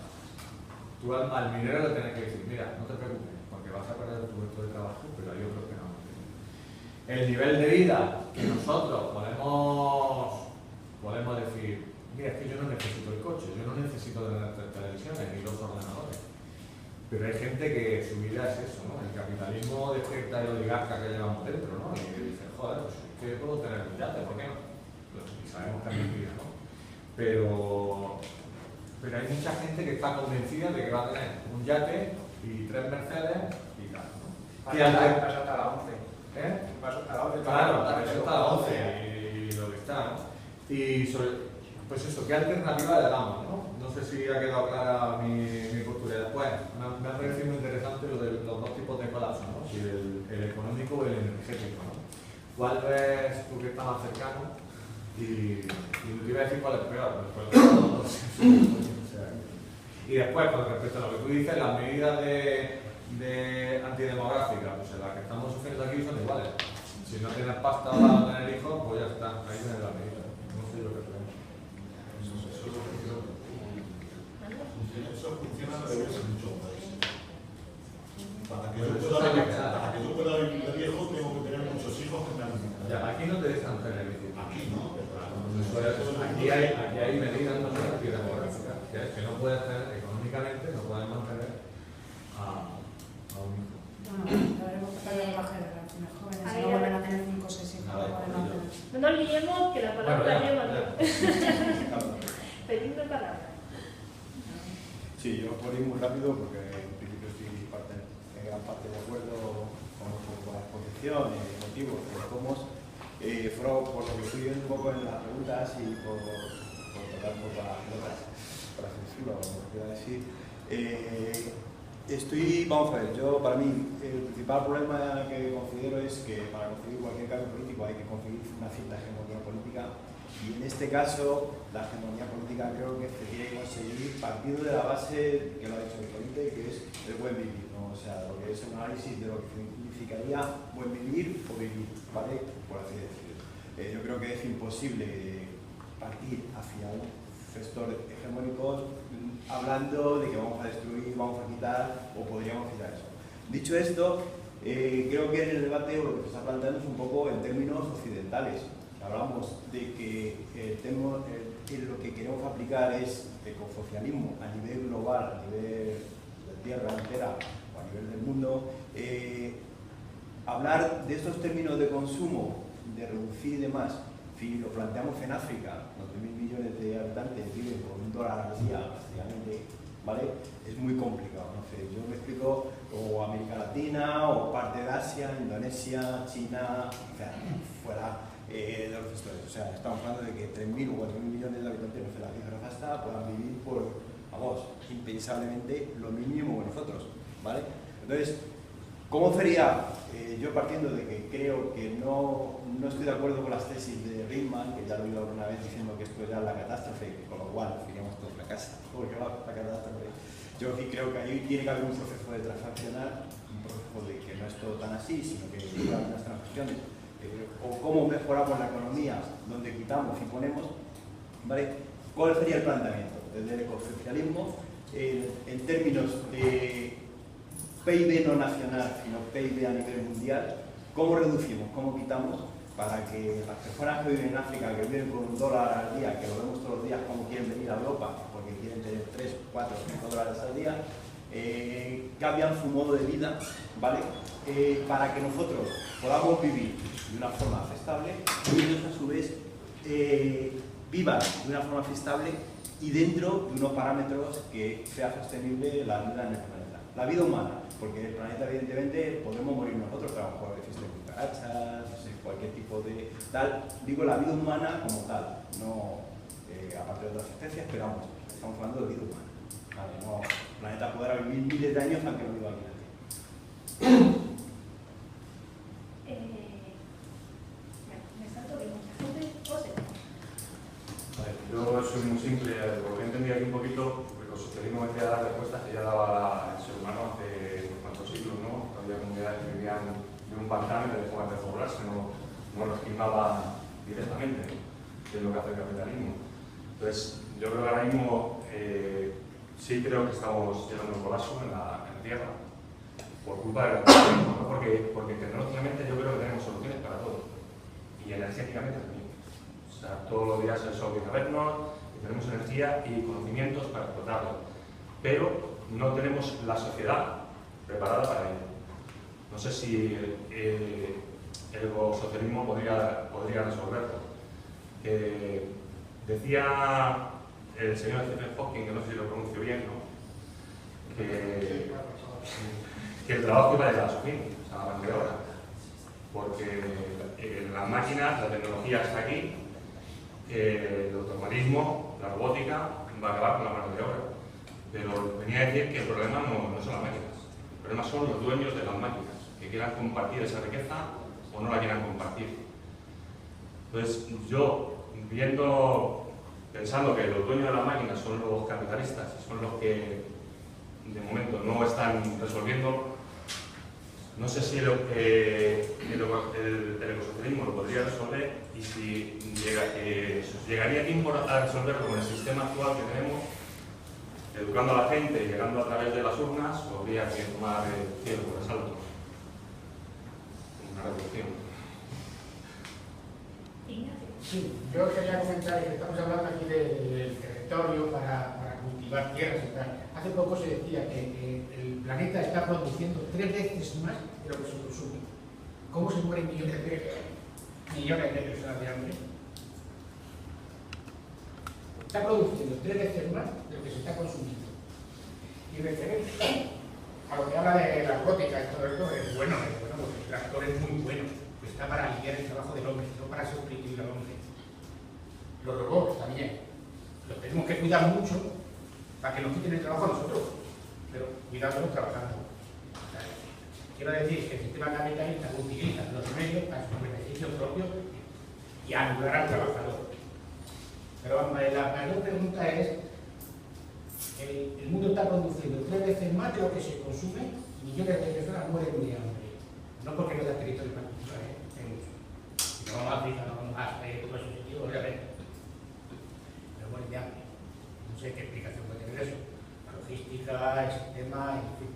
Tú al minero le tienes que decir, mira, no te preocupes, porque vas a perder tu puesto de trabajo, pero hay otros que no. El nivel de vida que nosotros podemos decir, mira, es que yo no necesito el coche, yo no necesito tener televisiones ni los ordenadores. Pero hay gente que su vida es eso, ¿no? El capitalismo despierta el oligarca que llevamos dentro, ¿no? Y dice, joder, pues es que puedo tener un yate, ¿por qué no? Pues, y sabemos que es mentira, ¿no? Pero hay mucha gente que está convencida de que va a tener un yate y 3 Mercedes y tal, ¿no? Vas hasta la 11. ¿Eh? Vas hasta la 11. Claro, hasta la 11 y lo que está, ¿no? Y sobre, pues eso, ¿qué alternativa le damos, no? No sé si ha quedado clara mi postura. Después, me ha parecido muy interesante lo de los dos tipos de colapso, ¿no? Si el económico o el energético, ¿no? ¿Cuál ves tú que está más cercano? Y te iba a decir cuál es peor, y después, con respecto a lo que tú dices, las medidas de antidemográficas, pues las que estamos sufriendo aquí son iguales. Si no tienes pasta para tener hijos, pues ya está, ahí tienes las medidas. No sé lo que tenemos. Eso funciona al revés en muchos países. Para que yo pueda vivir de viejo, tengo que tener muchos hijos que me alimentan. Ya, aquí no te dejan tener hijos. Aquí no. Aquí hay medidas antidemográficas que no puedes tener económicamente, no puedes mantener a un hijo. Bueno, veremos que para las generaciones jóvenes, si no vuelven a tener 5 o 6 hijos, no pueden mantener. No nos liemos, que la palabra lleva. Pedidme palabra. Sí, yo por ir muy rápido, porque en principio estoy en gran parte de acuerdo con la exposición, motivos, cómo por lo que estoy viendo un poco en las preguntas y por tocar un poco para censura, o como quiera decir. Vamos a ver, para mí el principal problema que considero es que para conseguir cualquier cambio político hay que conseguir una cierta hegemonía política. Y en este caso, la hegemonía política creo que se tiene que conseguir partiendo de la base que lo ha dicho el Vicente, que es el buen vivir, ¿no? O sea, lo que es un análisis de lo que significaría buen vivir o vivir, ¿vale? Por así decirlo. Yo creo que es imposible partir hacia un gestor hegemónico hablando de que vamos a destruir, vamos a quitar o podríamos quitar eso. Dicho esto, creo que en el debate lo que se está planteando es un poco en términos occidentales. Hablamos de que lo que queremos aplicar es ecosocialismo a nivel global, a nivel de tierra entera o a nivel del mundo. Hablar de estos términos de consumo, de reducir y demás, si lo planteamos en África, los 3.000 millones de habitantes viven con $1 al día, básicamente, ¿vale? Es muy complicado, no sé, yo me explico, o América Latina, o parte de Asia, Indonesia, China, o sea, fuera de los gestores. O sea, estamos hablando de que 3.000 o 4.000 millones de habitantes, no sé, la cifra exacta, puedan vivir por, vamos, impensablemente lo mínimo que nosotros, ¿vale? Entonces, ¿Cómo sería? Yo partiendo de que creo que no estoy de acuerdo con las tesis de Rickman, que ya lo he oído alguna vez diciendo que esto era la catástrofe, con lo cual diríamos todo fracasa, porque la catástrofe. Yo sí creo que ahí tiene que haber un proceso de transaccionar, un proceso de que no es todo tan así, sino que hay unas transacciones, o cómo mejoramos la economía, donde quitamos y ponemos, ¿vale? ¿Cuál sería el planteamiento? Desde el ecosocialismo, en términos de PIB no nacional, sino PIB a nivel mundial, ¿cómo reducimos, cómo quitamos para que las personas que viven en África, que viven con $1 al día, que lo vemos todos los días como quieren venir a Europa, porque quieren tener 3, 4, 5 dólares al día, cambian su modo de vida, ¿vale? Para que nosotros podamos vivir de una forma estable y ellos a su vez vivan de una forma estable y dentro de unos parámetros que sea sostenible la vida en el planeta. La vida humana, porque el planeta evidentemente podemos morir nosotros, pero a lo mejor existen cucarachas, no sé, cualquier tipo de tal. Digo la vida humana como tal, no aparte de otras especies, pero vamos, estamos hablando de vida humana. Vale, no, el planeta podrá vivir miles de años aunque no viva aquí nadie. Me salto que mucha gente pose. Yo soy muy simple, porque entendí aquí un poquito, el socialismo me queda las respuestas que ya daba el ser humano hace unos cuantos siglos, ¿no? Había comunidades que vivían en un pantano y de forma de poblarse, no los quemaba directamente, que es lo que hace el capitalismo. Entonces, yo creo que ahora mismo sí creo que estamos llegando a un colapso en la Tierra, por culpa del capitalismo, ¿no? Porque tecnológicamente yo creo que tenemos soluciones para todo, y energéticamente también. O sea, todos los días el sol viene a vernos, y tenemos energía y conocimientos para explotarlo, pero no tenemos la sociedad preparada para ello. No sé si el ecosocialismo podría resolverlo. Decía el señor Stephen Hawking, que no sé si lo pronuncio bien, ¿no? que el trabajo iba a llegar a su fin, o sea, a la hora, porque las máquinas, la tecnología está aquí, el automatismo, la robótica va a acabar con la mano de obra. Pero venía a decir que el problema no son las máquinas, el problema son los dueños de las máquinas, que quieran compartir esa riqueza o no la quieran compartir. Entonces, yo, pensando que los dueños de las máquinas son los capitalistas, son los que de momento no están resolviendo, no sé si el ecosocialismo lo podría resolver y si llegaría tiempo a resolverlo con el sistema actual que tenemos, educando a la gente y llegando a través de las urnas, o habría que tomar el cielo por asalto. Una revolución. Sí, yo quería comentar que estamos hablando aquí del territorio para cultivar tierras y tal. Hace poco se decía que el planeta está produciendo 3 veces más de lo que se consume. ¿Cómo se mueren millones de personas de hambre? Está produciendo 3 veces más de lo que se está consumiendo. Y referente a lo que habla de la robótica y todo esto, es bueno, porque el tractor es muy bueno, está para aliviar el trabajo del hombre, no para sustituir al hombre. Los robots también, los tenemos que cuidar mucho para que nos quiten el trabajo a nosotros, pero cuidándolos trabajando. Quiero decir que el sistema capitalista utiliza los medios para su beneficio propio y anular al trabajador. Pero la mayor pregunta es, el mundo está produciendo 3 veces más de lo que se consume y millones de personas mueren de hambre. No porque no haya territorio para cultivar, hay mucho. Si no vamos a África, no vamos a Asia, todo ese sentido, obviamente. Pero mueren de hambre. No sé qué explicación puede tener eso. La logística, el sistema, en fin.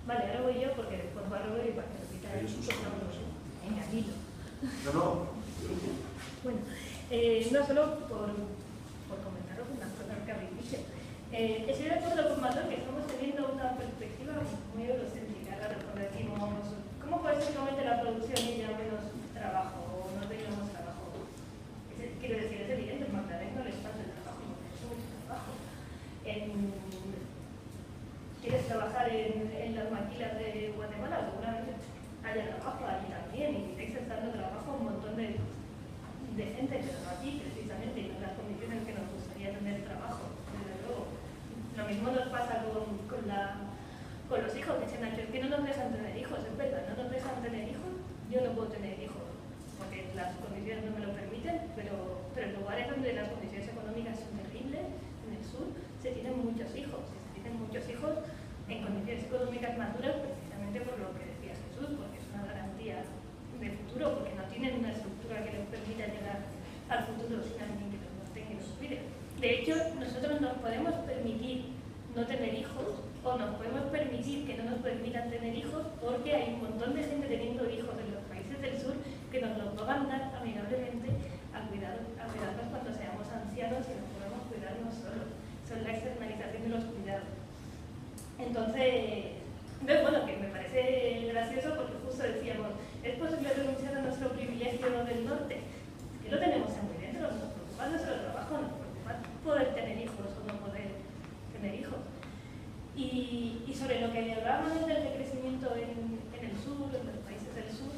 Vale, ahora voy yo porque después va a Robert y para que lo quita el venga, dilo. No. Bueno, no solo por comentaros unas cosas que habéis dicho. Estoy de acuerdo con Manuel que estamos teniendo una perspectiva muy eurocéntrica. Claro, cuando decimos, ¿cómo puede ser que aumente la producción y haya menos trabajo o no tengamos trabajo? Quiero decir, es evidente, en Bangladesh no les falta el trabajo, porque es mucho trabajo. ¿Quieres trabajar en las maquilas de Guatemala? Seguramente haya trabajo allí también y estáis dando trabajo a un montón de gente, pero no aquí precisamente, y no en las condiciones que nos gustaría tener trabajo, desde luego. Lo mismo nos pasa con los hijos lugares donde las condiciones económicas son terribles, en el sur, se tienen muchos hijos. Se tienen muchos hijos en condiciones económicas más duras, precisamente por lo que decía Jesús, porque es una garantía de futuro, porque no tienen una estructura que les permita llegar al futuro sin alguien que los mantenga y los cuide. De hecho, nosotros nos podemos permitir no tener hijos, o nos podemos permitir que no nos permitan tener hijos, porque hay un montón de gente teniendo hijos en los países del sur que nos los va a mandar amigablemente a cuidarnos cuando seamos ancianos y nos podemos cuidarnos solos. Son la externalización de los cuidados. Entonces, bueno, que me parece gracioso porque justo decíamos, ¿es posible renunciar a nuestro privilegio del norte? Es que lo tenemos muy dentro, nos preocupa nuestro trabajo, nos preocupa poder tener hijos o no poder tener hijos. Y sobre lo que hablábamos del decrecimiento en el sur, en los países del sur,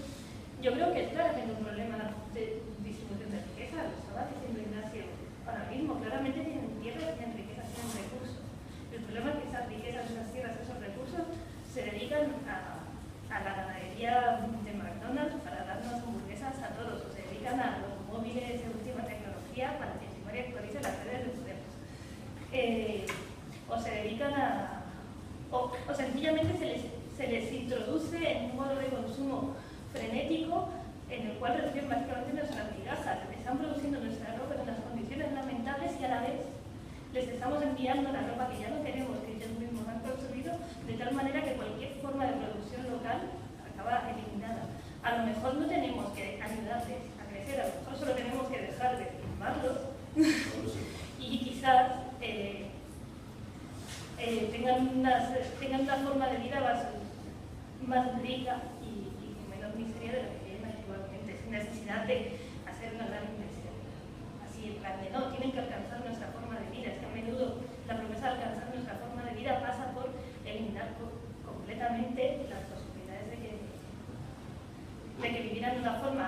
yo creo que es claramente un problema de distribución de riqueza, lo estaba diciendo Ignacio ahora mismo, claramente tienen tierras, tienen riquezas, tienen recursos. El problema es que esas riquezas, esas tierras, esos recursos se dedican a la ganadería de McDonald's para darnos hamburguesas a todos, o se dedican a los móviles de última tecnología para que Simari actualice las redes de Podemos. O se dedican o sencillamente se les introduce en un modo de consumo frenético en el cual reciben básicamente nuestras migajas. Están produciendo nuestra ropa en unas condiciones lamentables y a la vez les estamos enviando la ropa que ya no queremos, que ellos mismos han construido, de tal manera que cualquier forma de producción local acaba eliminada. A lo mejor no tenemos que ayudarles a crecer, a lo mejor solo tenemos que dejar de filmarlos y quizás tengan una forma de vida más rica y con menos miseria de lo que tienen actualmente, sin necesidad de hacer una gran inversión. Así, en plan de no, tienen que alcanzar nuestra forma de vida. Es que a menudo la promesa de alcanzar nuestra forma de vida pasa por eliminar completamente las posibilidades de que vivieran de una forma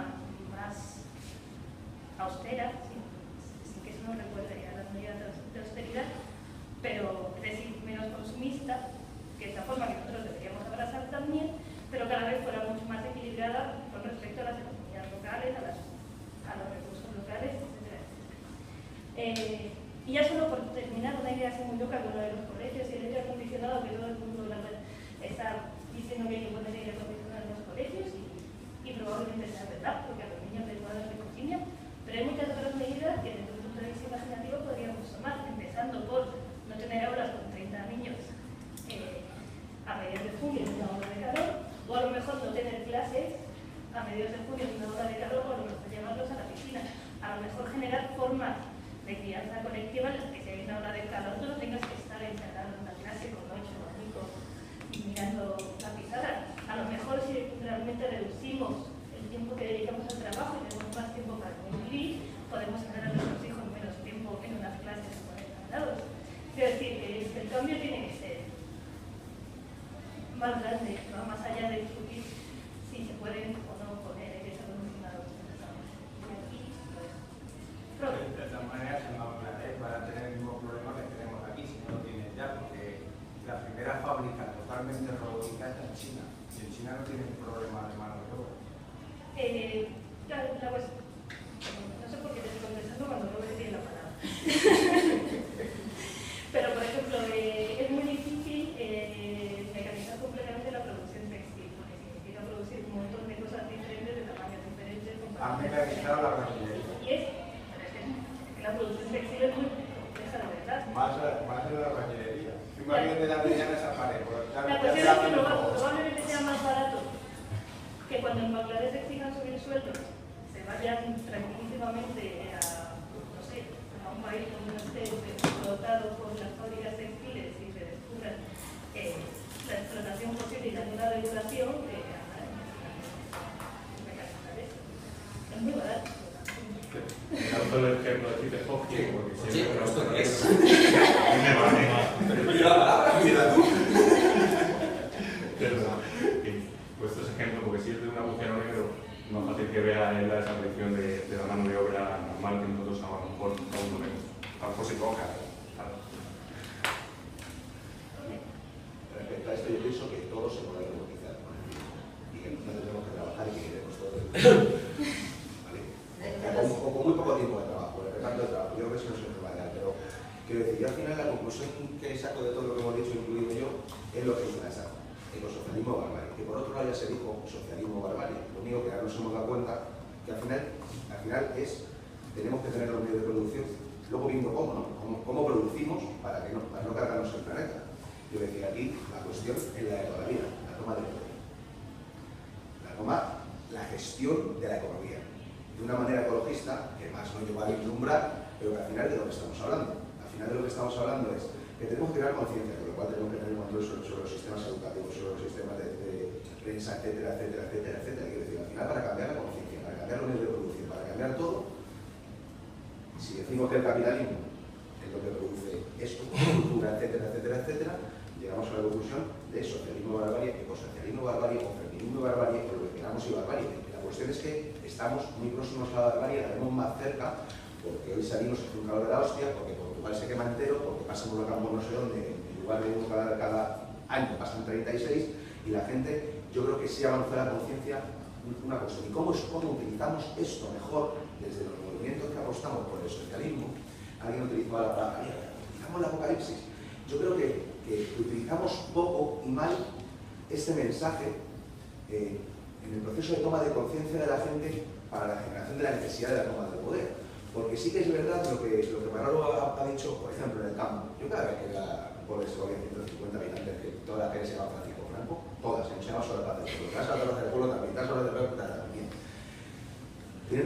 más austera, sin que eso nos recuerde a las medidas de austeridad, pero es decir, menos consumista, que es la forma que nosotros deberíamos abrazar también, pero cada vez fuera mucho más equilibrada con respecto a las economías locales, a los recursos locales, etc. Y ya solo por terminar, una idea así muy loca con lo de los colegios y el aire acondicionado, que todo el mundo está diciendo que hay que poner aire acondicionado en los colegios y probablemente sea verdad, porque a los niños les va a dar leucemia, pero hay muchas otras medidas que desde un punto de vista imaginativo podríamos tomar, empezando por no tener aulas con 30 niños a mediados de junio en una hora de calor, o a lo mejor no tener clases a mediados de junio en una hora de calor, o a lo mejor llevarlos a la piscina. A lo mejor generar formas de crianza colectiva en las que si hay una hora de calor no tengas que estar encerrado en una clase con 8 amigos mirando la pizarra. A lo mejor si realmente reducimos el tiempo que dedicamos al trabajo y tenemos más tiempo para convivir, podemos tener a nuestros hijos menos tiempo en unas clases a 40 grados. Quiero decir que el cambio tiene que ser más grande, ¿no? Más allá de discutir si se pueden o no poner aires acondicionados en las aulas. De todas maneras, en Bangladesh van a tener el mismo problema que tenemos aquí, si no lo tienen ya, porque la primera fábrica totalmente robótica está en China, y en China no tienen problema de mano de obra. No sé por qué te estoy contestando cuando no me tiene la palabra. Pero, por ejemplo, es muy difícil mecanizar completamente la producción textil, porque significa producir un montón de cosas diferentes, de tamaños diferentes. Han mecanizado la refinería. Y es que la producción textil es muy compleja, de verdad. Más de la refinería. Imagínate la mediana esa pared. La cuestión es que probablemente sea más barato que cuando en Bangladesh exijan subir sueldos, se vayan tranquilísimamente a un país donde no esté explotado por las fábricas textiles y se descubra la explotación posible y la nueva regulación es muy barato. No solo el ejemplo de Hockey, porque Sí, pero esto no es. me vale más. Pero yo la palabra, mira tú. Pues estos ejemplos, porque si es de un agujero negro, no es fácil que vea en la desaparición de la mano de obra normal que nosotros a lo mejor aún no vemos. A lo mejor se toca. Respecto a esto, yo pienso que todo se puede robotizar y que nosotros tenemos que trabajar y que queremos todo. ¿Vale? O con muy poco tiempo de trabajo. El reparto de Quiero decir, yo al final la conclusión que saco de todo lo que hemos dicho, incluido yo, es lo que dice la SAC, ecosocialismo barbarie. Que por otro lado ya se dijo socialismo barbarie. Lo único que ahora nos hemos dado cuenta que al final es, tenemos que tener los medios de producción, luego viendo cómo, ¿no? Cómo producimos para no cargarnos el planeta. Yo decía aquí, la cuestión es la de toda la vida, la toma de poder. La gestión de la economía. De una manera ecologista, que más no lleva a vislumbrar, pero que al final de lo que estamos hablando. Al final de lo que estamos hablando es que tenemos que crear conciencia, con lo cual tenemos que tener control sobre los sistemas educativos, sobre los sistemas de prensa, etcétera, etcétera, etcétera, etcétera. Quiero decir, al final para cambiar la conciencia, para cambiar los medios de producción, para cambiar todo, si decimos que el capitalismo es lo que produce esto, cultura, etcétera, etcétera, etcétera, llegamos a la conclusión de socialismo barbarie, ecosocialismo barbarie, o feminismo barbarie, o lo que queramos y barbarie. La cuestión es que estamos muy próximos a la barbarie, la vemos más cerca, porque hoy salimos en un calor de la hostia, porque Portugal se quema entero, porque pasan por los campos no sé dónde, en lugar de uno cada año pasan 36, y la gente, yo creo que sí avanza la conciencia una cuestión. ¿Y cómo utilizamos esto mejor desde los movimientos que apostamos por el socialismo? Alguien utilizó la palabra, utilizamos el apocalipsis. Yo creo que utilizamos poco y mal este mensaje en el proceso de toma de conciencia de la gente para la generación de la necesidad de la toma del poder. Porque sí que es verdad lo que Manolo ha dicho, por ejemplo, en el campo. Yo cada vez que la pueblo de Segovia, 150 habitantes, que toda la gente se llama Francisco Franco, todas, hemos llamado sobre la paz del pueblo. Casa de los del pueblo también, casa de los del pueblo también.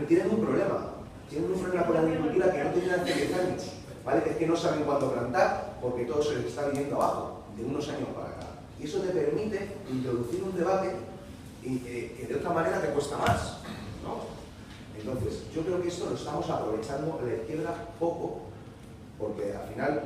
Tienen un problema. Tienen un problema con la agricultura que no tenían hace 10 años. ¿Vale? Es que no saben cuándo plantar porque todo se les está viniendo abajo, de unos años para acá. Y eso te permite introducir un debate que de otra manera te cuesta más, ¿no? Entonces, yo creo que esto lo estamos aprovechando la izquierda poco, porque al final,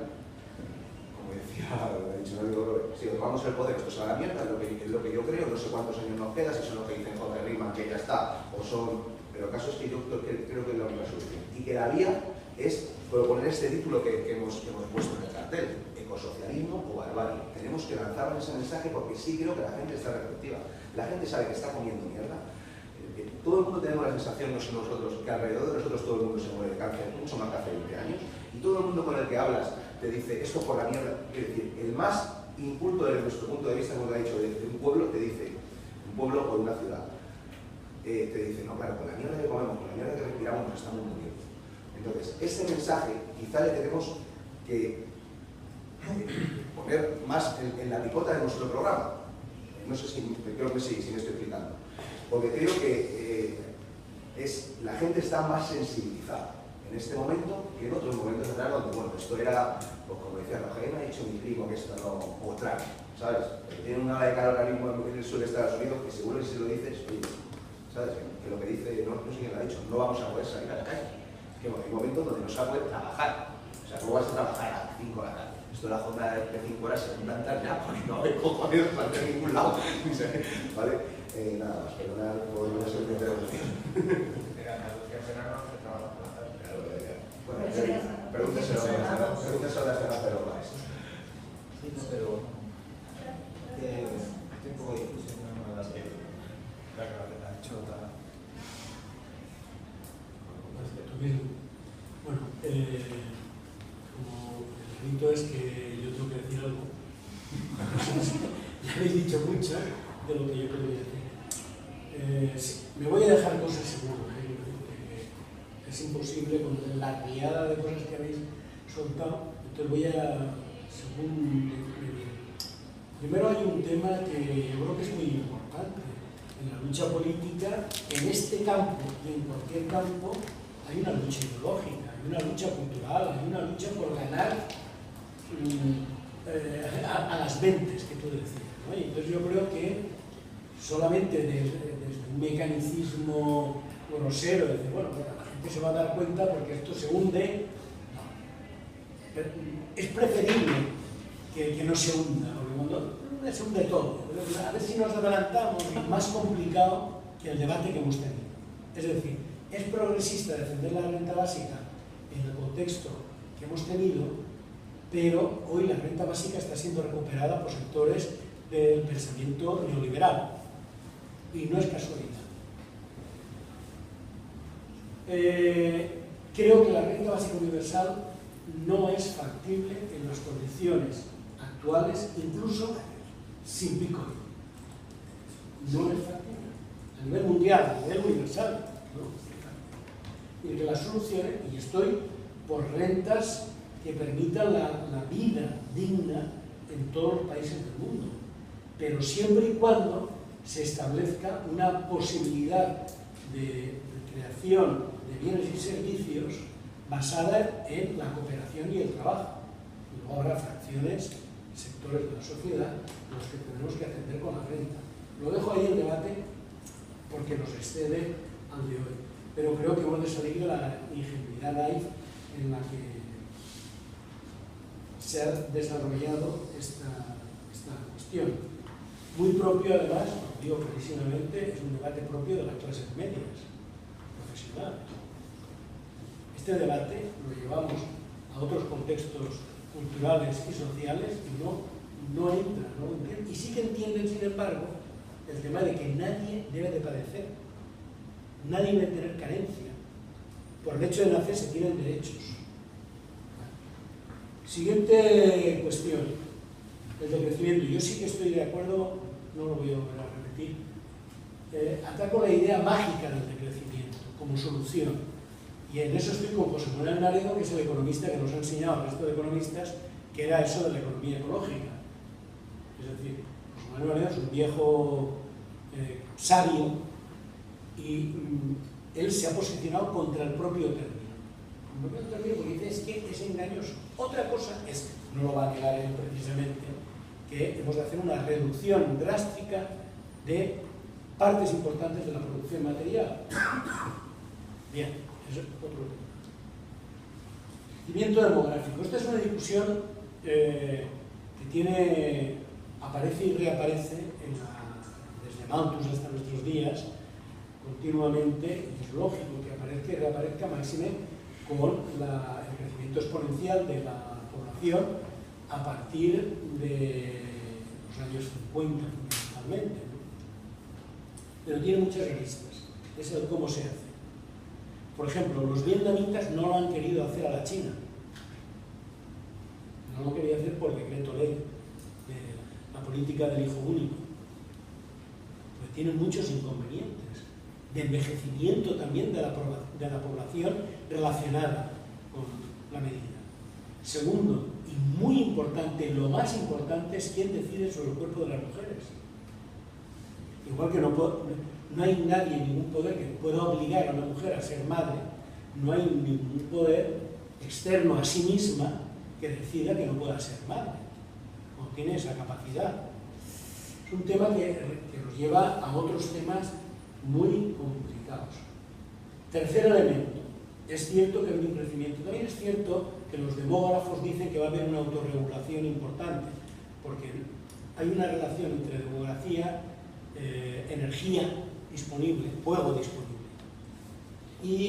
como decía, he dicho, no digo, si tomamos el poder, esto es a la mierda, es lo que yo creo, no sé cuántos años nos queda, si son los que dicen Jorge Rima, que ya está, o son... Pero el caso es que yo creo que es la única solución. Y que la vía es proponer este título que hemos puesto en el cartel, ecosocialismo o barbarie. Tenemos que lanzar ese mensaje porque sí creo que la gente está receptiva. La gente sabe que está comiendo mierda. Todo el mundo tenemos la sensación, no sé nosotros, que alrededor de nosotros todo el mundo se muere de cáncer, mucho más que hace 20 años, y todo el mundo con el que hablas te dice, esto por la mierda. Es decir, el más inculto desde nuestro punto de vista, como te ha dicho, de un pueblo, te dice, un pueblo o una ciudad, te dice, no, claro, con la mierda que comemos, con la mierda que respiramos, nos estamos muriendo. Entonces, ese mensaje quizá le tenemos que poner más en la picota de nuestro programa. No sé si, creo que sí, si me estoy explicando. Porque creo que la gente está más sensibilizada en este momento que en otros momentos atrás donde, bueno, esto era, pues como decía Roger, me ha dicho mi primo que esto no, o Trump, ¿sabes? Tiene una ola de calor ahora mismo en el sur de Estados Unidos que seguro que si lo dices, oye, ¿sabes? Que lo que dice, no sé quién lo ha dicho, no vamos a poder salir a la calle. Que bueno, hay momentos donde no se va a poder trabajar. O sea, ¿cómo vas a trabajar a las 5 de la tarde? Esto de la jornada de 5 horas se va a implantar ya porque no hay cojones para en ningún lado. ¿Vale? Nada más, pero nada, podemos hacer un interrogatorio. Bueno, pregúnteselo a la Esperanza de los Bares. Sí, no, pero estoy un poco difícil, no me da que la chota. Bueno, como el rito es que yo tengo que decir algo. Ya habéis dicho mucho de lo que yo quería decir. Me voy a dejar cosas seguro, porque es imposible con la riada de cosas que habéis soltado. Entonces voy a, según me viene. Primero hay un tema que yo creo que es muy importante. En la lucha política, en este campo y en cualquier campo, hay una lucha ideológica, hay una lucha cultural, hay una lucha por ganar a las mentes que tú decías, ¿no? Y entonces yo creo que solamente desde un mecanicismo grosero, de decir, bueno, la gente se va a dar cuenta porque esto se hunde, no. Es preferible que no se hunda, porque cuando se hunde todo, a ver si nos adelantamos, es más complicado que el debate que hemos tenido. Es decir, es progresista defender la renta básica en el contexto que hemos tenido, pero hoy la renta básica está siendo recuperada por sectores del pensamiento neoliberal. Y no es casualidad. Creo que la renta básica universal no es factible en las condiciones actuales, incluso sin Bitcoin. No es factible. A nivel mundial, a nivel universal, no. Y que las soluciones, y estoy por rentas que permitan la vida digna en todos los países del mundo, pero siempre y cuando se establezca una posibilidad de creación de bienes y servicios basada en la cooperación y el trabajo. Y luego habrá fracciones, sectores de la sociedad, los que tenemos que atender con la renta. Lo dejo ahí en debate porque nos excede al de hoy, pero creo que hemos de salir de la ingenuidad naif en la que se ha desarrollado esta cuestión. Muy propio, además, lo digo clarísimamente, es un debate propio de las clases medias, profesionales. Este debate lo llevamos a otros contextos culturales y sociales y no entra, no entienden. Y sí que entienden, sin embargo, el tema de que nadie debe de padecer, nadie debe tener carencia. Por el hecho de nacer se tienen derechos. Siguiente cuestión, el decrecimiento. Yo sí que estoy de acuerdo, no lo voy a volver a repetir, ataco la idea mágica del decrecimiento como solución. Y en eso estoy con José Manuel Naredo, que es el economista que nos ha enseñado al resto de economistas que era eso de la economía ecológica. Es decir, José Manuel Naredo es un viejo sabio y él se ha posicionado contra el propio término. Porque dice es que es engañoso. Otra cosa es, no lo va a negar él precisamente, que hemos de hacer una reducción drástica de partes importantes de la producción material. Bien, eso es otro tema. Crecimiento demográfico. Esta es una discusión que aparece y reaparece desde Malthus hasta nuestros días, continuamente, y es lógico que aparezca y reaparezca máxime con el crecimiento exponencial de la población a partir de los años 50 fundamentalmente, ¿no? Pero tiene muchas aristas, es el cómo se hace. Por ejemplo, los vietnamitas no lo han querido hacer a la China, no lo han querido hacer por decreto ley, de la política del hijo único, porque tienen muchos inconvenientes de envejecimiento también de la población relacionada con la medida. Segundo, y muy importante, lo más importante es quién decide sobre el cuerpo de las mujeres. Igual que no hay nadie, ningún poder que pueda obligar a una mujer a ser madre, no hay ningún poder externo a sí misma que decida que no pueda ser madre, no tiene esa capacidad. Es un tema que nos lleva a otros temas muy complicados. Tercer elemento, es cierto que hay un crecimiento, también es cierto que los demógrafos dicen que va a haber una autorregulación importante, porque hay una relación entre demografía, energía disponible, fuego disponible y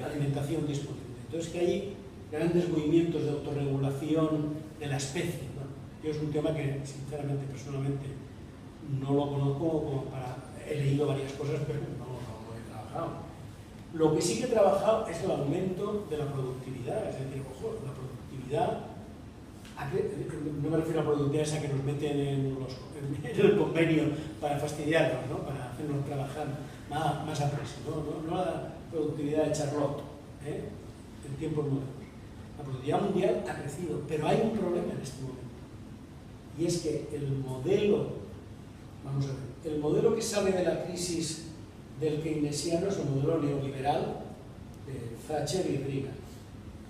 alimentación disponible. Entonces que hay grandes movimientos de autorregulación de la especie, ¿no? Yo es un tema que sinceramente, personalmente, no lo conozco como para... He leído varias cosas, pero no he trabajado. Lo que sí que he trabajado es el aumento de la productividad, es decir, ojo, la productividad, no me refiero a la productividad esa que nos meten en el convenio para fastidiarnos, ¿no? Para hacernos trabajar más a prisa, no la productividad de Charlotte, en tiempos modernos. La productividad mundial ha crecido, pero hay un problema en este momento, y es que el modelo, vamos a ver, el modelo que sale de la crisis del keynesiano es el modelo neoliberal de Thatcher y Reagan.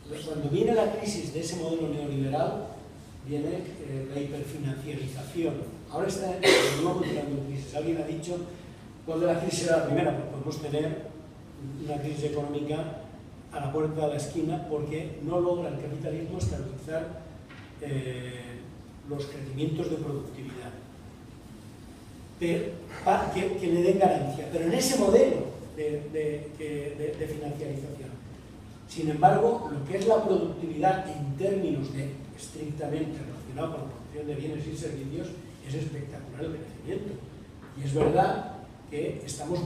Entonces, cuando viene la crisis de ese modelo neoliberal, viene la hiperfinanciarización. Ahora está de nuevo entrando en crisis. Alguien ha dicho cuál de la crisis será la primera, pues podemos tener una crisis económica a la puerta de la esquina porque no logra el capitalismo estabilizar los crecimientos de productividad que le den ganancia, pero en ese modelo de financiarización. Sin embargo, lo que es la productividad en términos estrictamente relacionado con la producción de bienes y servicios es espectacular el crecimiento. Y es verdad que estamos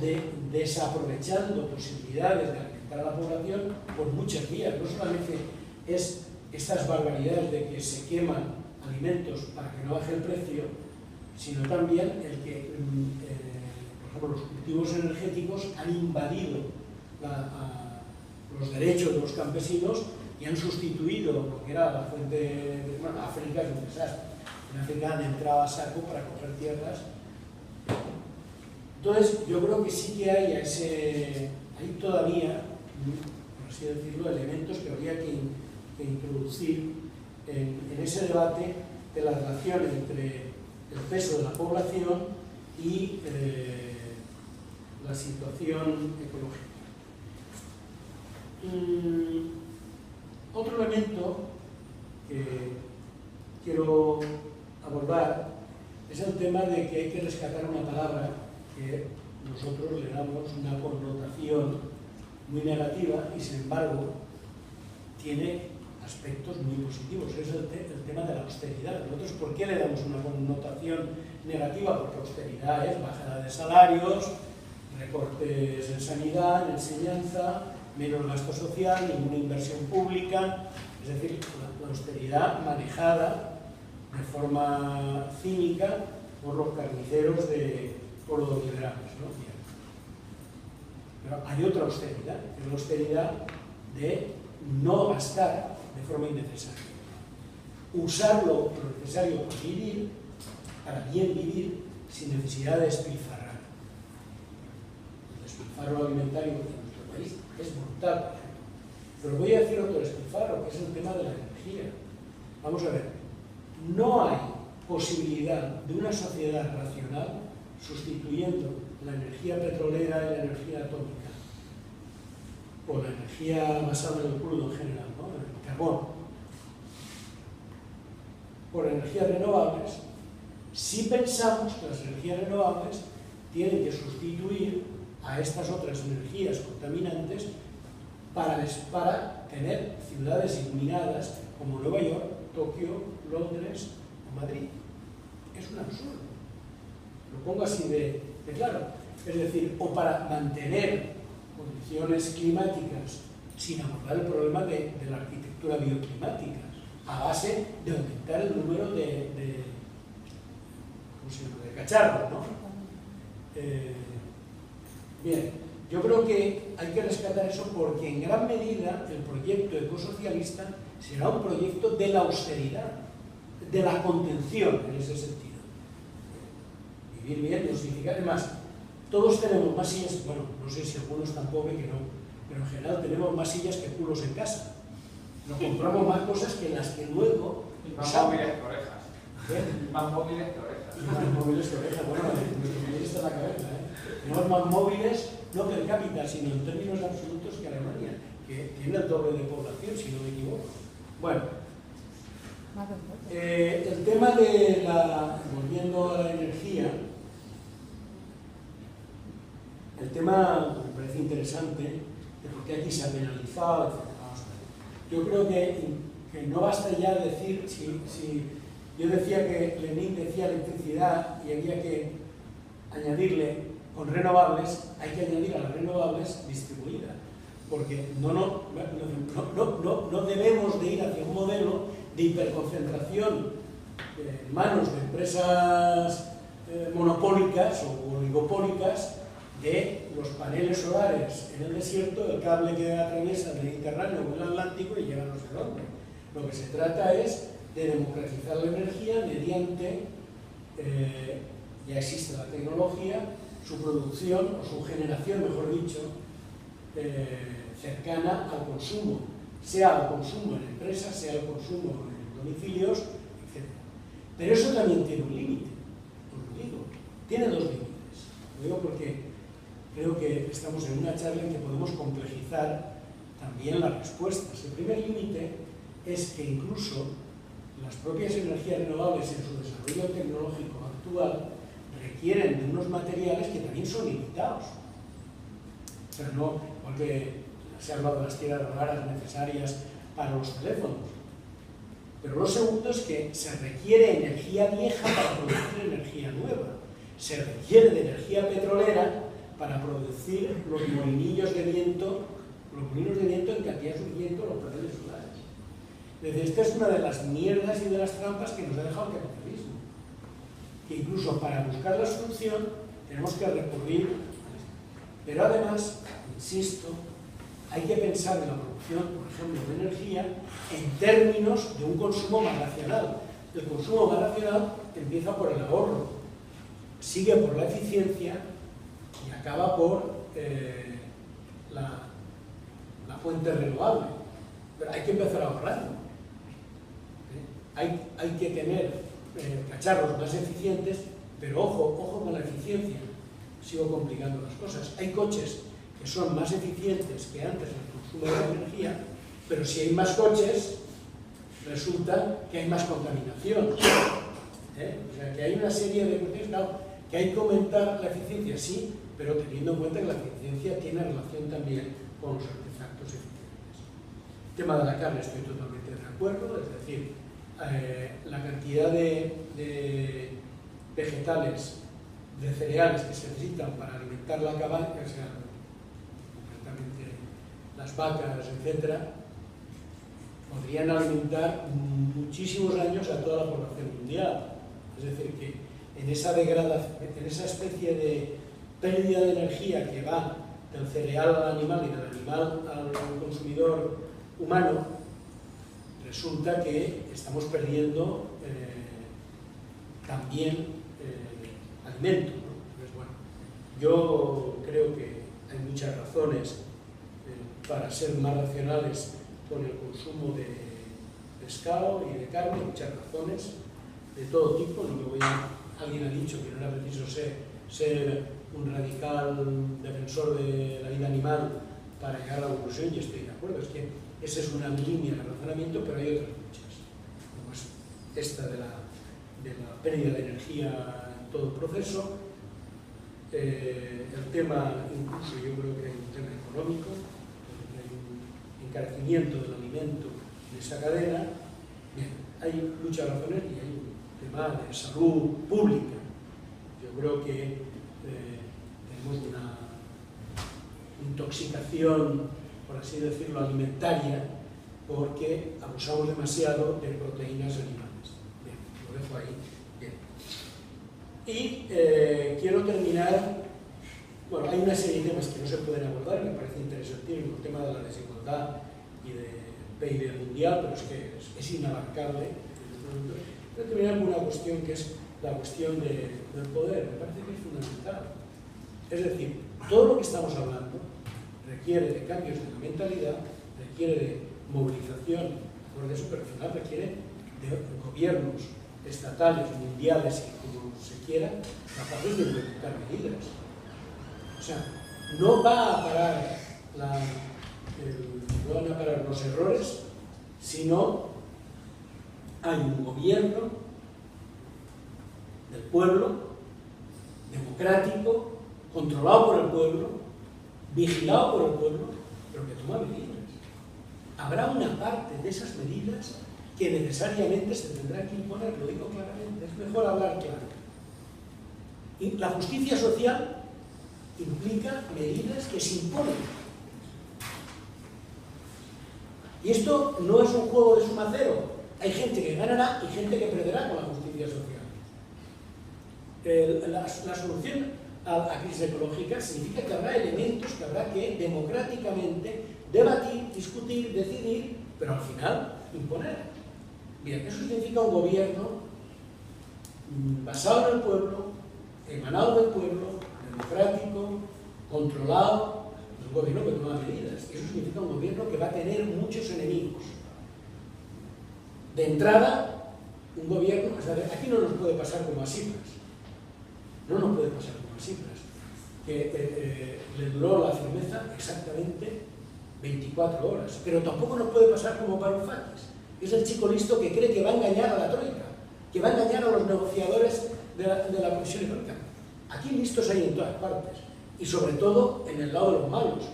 desaprovechando posibilidades de alimentar a la población por muchas vías, no solamente es estas barbaridades de que se queman alimentos para que no baje el precio, sino también el que, por ejemplo, los cultivos energéticos han invadido los derechos de los campesinos y han sustituido lo que era la fuente de... Bueno, África es un desastre. En África han entrado a saco para coger tierras. Entonces, yo creo que sí que hay todavía, por así decirlo, elementos que habría que introducir en ese debate de la relación entre el peso de la población y la situación ecológica. Otro elemento que quiero abordar es el tema de que hay que rescatar una palabra que nosotros le damos una connotación muy negativa y sin embargo tiene aspectos muy positivos. Es el tema de la austeridad. Nosotros, ¿por qué le damos una connotación negativa? Porque austeridad es bajada de salarios, recortes en sanidad, en enseñanza, menos gasto social, ninguna inversión pública. Es decir, la austeridad manejada de forma cínica por los carniceros por los liberales, ¿no? Pero hay otra austeridad, que es la austeridad de no gastar de forma innecesaria. Usar lo necesario para vivir, para bien vivir, sin necesidad de despilfarrar. El despilfarro alimentario en nuestro país es brutal, por ejemplo. Pero voy a decir otro despilfarro, que es el tema de la energía. Vamos a ver, no hay posibilidad de una sociedad racional sustituyendo la energía petrolera y la energía atómica, o la energía basada en el crudo en general, ¿no? El carbón, por energías renovables, si pensamos que las energías renovables tienen que sustituir a estas otras energías contaminantes para tener ciudades iluminadas como Nueva York, Tokio, Londres o Madrid. Es un absurdo. Lo pongo así de claro. Es decir, o para mantener condiciones climáticas sin abordar el problema de la arquitectura bioclimática, a base de aumentar el número de cacharros, ¿no? Bien, yo creo que hay que rescatar eso porque en gran medida el proyecto ecosocialista será un proyecto de la austeridad, de la contención en ese sentido. Vivir bien no significa, además, todos tenemos más sillas, bueno, no sé si alguno es tan pobre que no, pero en general tenemos más sillas que culos en casa. Nos compramos más cosas que las que luego... Y más móviles que orejas. ¿Eh? Más móviles que orejas. Y más móviles que orejas, bueno, nuestro móvil está en la cabeza, ¿eh? Tenemos más móviles, no per cápita, sino en términos absolutos que Alemania, que tiene el doble de población, si no me equivoco. Bueno, el tema de volviendo a la energía, el tema me parece interesante de por qué aquí se ha penalizado, etc. Yo creo que no basta ya decir, si yo decía que Lenin decía electricidad y había que añadirle con renovables, hay que añadir a las renovables distribuidas, porque no debemos de ir hacia un modelo de hiperconcentración en manos de empresas monopólicas o oligopólicas de los paneles solares en el desierto, el cable que atraviesa el Mediterráneo o el Atlántico y llega no sé dónde. Lo que se trata es de democratizar la energía mediante, ya existe la tecnología, su producción o su generación, mejor dicho, cercana al consumo, sea al consumo en empresas, sea al consumo en domicilios, etc. Pero eso también tiene un límite, os lo digo, tiene dos límites. Lo digo porque creo que estamos en una charla en que podemos complejizar también las respuestas. El primer límite es que incluso las propias energías renovables en su desarrollo tecnológico actual requieren de unos materiales que también son limitados. Pero no, porque se ha hablado de las tierras raras necesarias para los teléfonos. Pero lo segundo es que se requiere energía vieja para producir energía nueva. Se requiere de energía petrolera para producir los molinillos de viento en cantidad suficiente, los paneles solares. Esta es una de las mierdas y de las trampas que nos ha dejado el capitalismo. Que incluso para buscar la solución tenemos que recurrir. Pero además, insisto, hay que pensar en la producción, por ejemplo, de energía en términos de un consumo más racional. El consumo más racional empieza por el ahorro, sigue por la eficiencia y acaba por la fuente renovable. Pero hay que empezar ahorrando. Hay que tener cacharros más eficientes, pero ojo con la eficiencia. Sigo complicando las cosas. Hay coches que son más eficientes que antes en el consumo de energía, pero si hay más coches, resulta que hay más contaminación. O sea, que hay una serie de cuestiones, claro, que hay que aumentar la eficiencia, sí, pero teniendo en cuenta que la eficiencia tiene relación también con los artefactos eficientes. El tema de la carne estoy totalmente de acuerdo, es decir, la cantidad de vegetales, de cereales que se necesitan para alimentar la cabaña, o sea, concretamente las vacas, etcétera, podrían alimentar muchísimos años a toda la población mundial. Es decir, que en esa degradación, en esa especie de pérdida de energía que va del cereal al animal y del animal al consumidor humano, resulta que estamos perdiendo también alimento, ¿no? Entonces, bueno, yo creo que hay muchas razones para ser más racionales con el consumo de pescado y de carne, muchas razones de todo tipo. No me voy alguien ha dicho que no era preciso ser un radical defensor de la vida animal para llegar a la conclusión, y estoy de acuerdo, es que esa es una línea de razonamiento, pero hay otras muchas, como es esta de la pérdida de energía en todo el proceso, el tema, incluso yo creo que hay un tema económico, hay un encarecimiento del alimento en esa cadena. Bien, hay muchas razones y hay un tema de salud pública. Yo creo que tenemos una intoxicación, por así decirlo, alimentaria, porque abusamos demasiado de proteínas animales. Bien, lo dejo ahí. Bien. Y quiero terminar, bueno, hay una serie de temas que no se pueden abordar, que me parece interesantísimo, el tema de la desigualdad y del PIB mundial, pero es que es inabarcable. Quiero terminar con una cuestión que es la cuestión del poder, me parece que es fundamental. Es decir, todo lo que estamos hablando requiere de cambios de la mentalidad, requiere de movilización por eso, pero al final requiere de gobiernos estatales, mundiales y como se quiera, capaces de implementar medidas. O sea, no va a parar no van a parar los errores, sino hay un gobierno del pueblo, democrático, controlado por el pueblo, vigilado por el pueblo, pero que toma medidas. Habrá una parte de esas medidas que necesariamente se tendrá que imponer, lo digo claramente, es mejor hablar claro. Y la justicia social implica medidas que se imponen. Y esto no es un juego de suma cero. Hay gente que ganará y gente que perderá con la justicia social. La solución a la crisis ecológica significa que habrá elementos que habrá que democráticamente debatir, discutir, decidir, pero al final imponer. Bien, eso significa un gobierno basado en el pueblo, emanado del pueblo, democrático, controlado, un gobierno que toma medidas. Eso significa un gobierno que va a tener muchos enemigos. De entrada, un gobierno, o sea, aquí no nos puede pasar como a Tsipras. No nos puede pasar como a Tsipras, que le duró la firmeza exactamente 24 horas. Pero tampoco nos puede pasar como Varoufakis. Es el chico listo que cree que va a engañar a la troika, que va a engañar a los negociadores de la Comisión Económica. Aquí listos hay en todas partes, y sobre todo en el lado de los malos.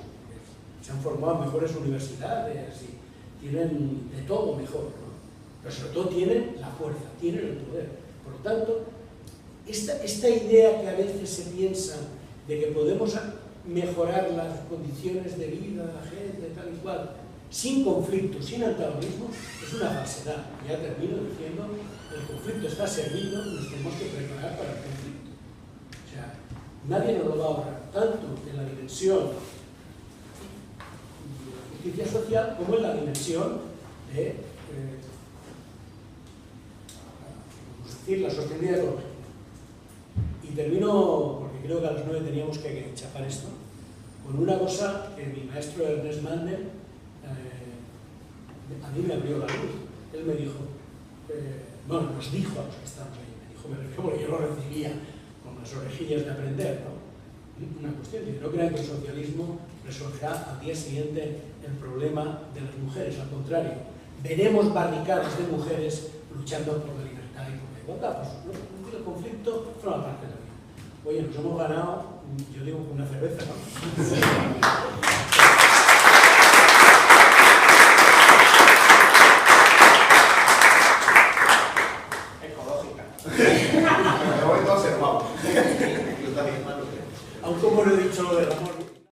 Se han formado mejores universidades y tienen de todo mejor, ¿no? Pero sobre todo tienen la fuerza, tienen el poder. Por lo tanto, esta idea que a veces se piensa de que podemos mejorar las condiciones de vida de la gente, tal y cual, sin conflicto, sin antagonismo, es una falsedad. Ya termino diciendo, el conflicto está servido, nos tenemos que preparar para el conflicto. O sea, nadie nos lo va a ahorrar, tanto en la dimensión de la justicia social como en la dimensión de la sostenibilidad ecológica. Y termino, porque creo que a las 9 teníamos que chapar esto, con una cosa que mi maestro Ernest Mandel a mí me abrió la luz. Él me dijo, bueno, nos dijo a los que estábamos ahí, me refiero porque yo lo recibía con las orejillas de aprender, ¿no? Una cuestión, no crean que el socialismo resolverá al día siguiente el problema de las mujeres, al contrario, veremos barricadas de mujeres luchando por la libertad y por la igualdad. Pues, el conflicto forma parte de la vida. Oye, nos hemos ganado, yo digo, con una cerveza, ¿no? Ecológica. Pero hoy no observamos. Aún como no he dicho lo del amor.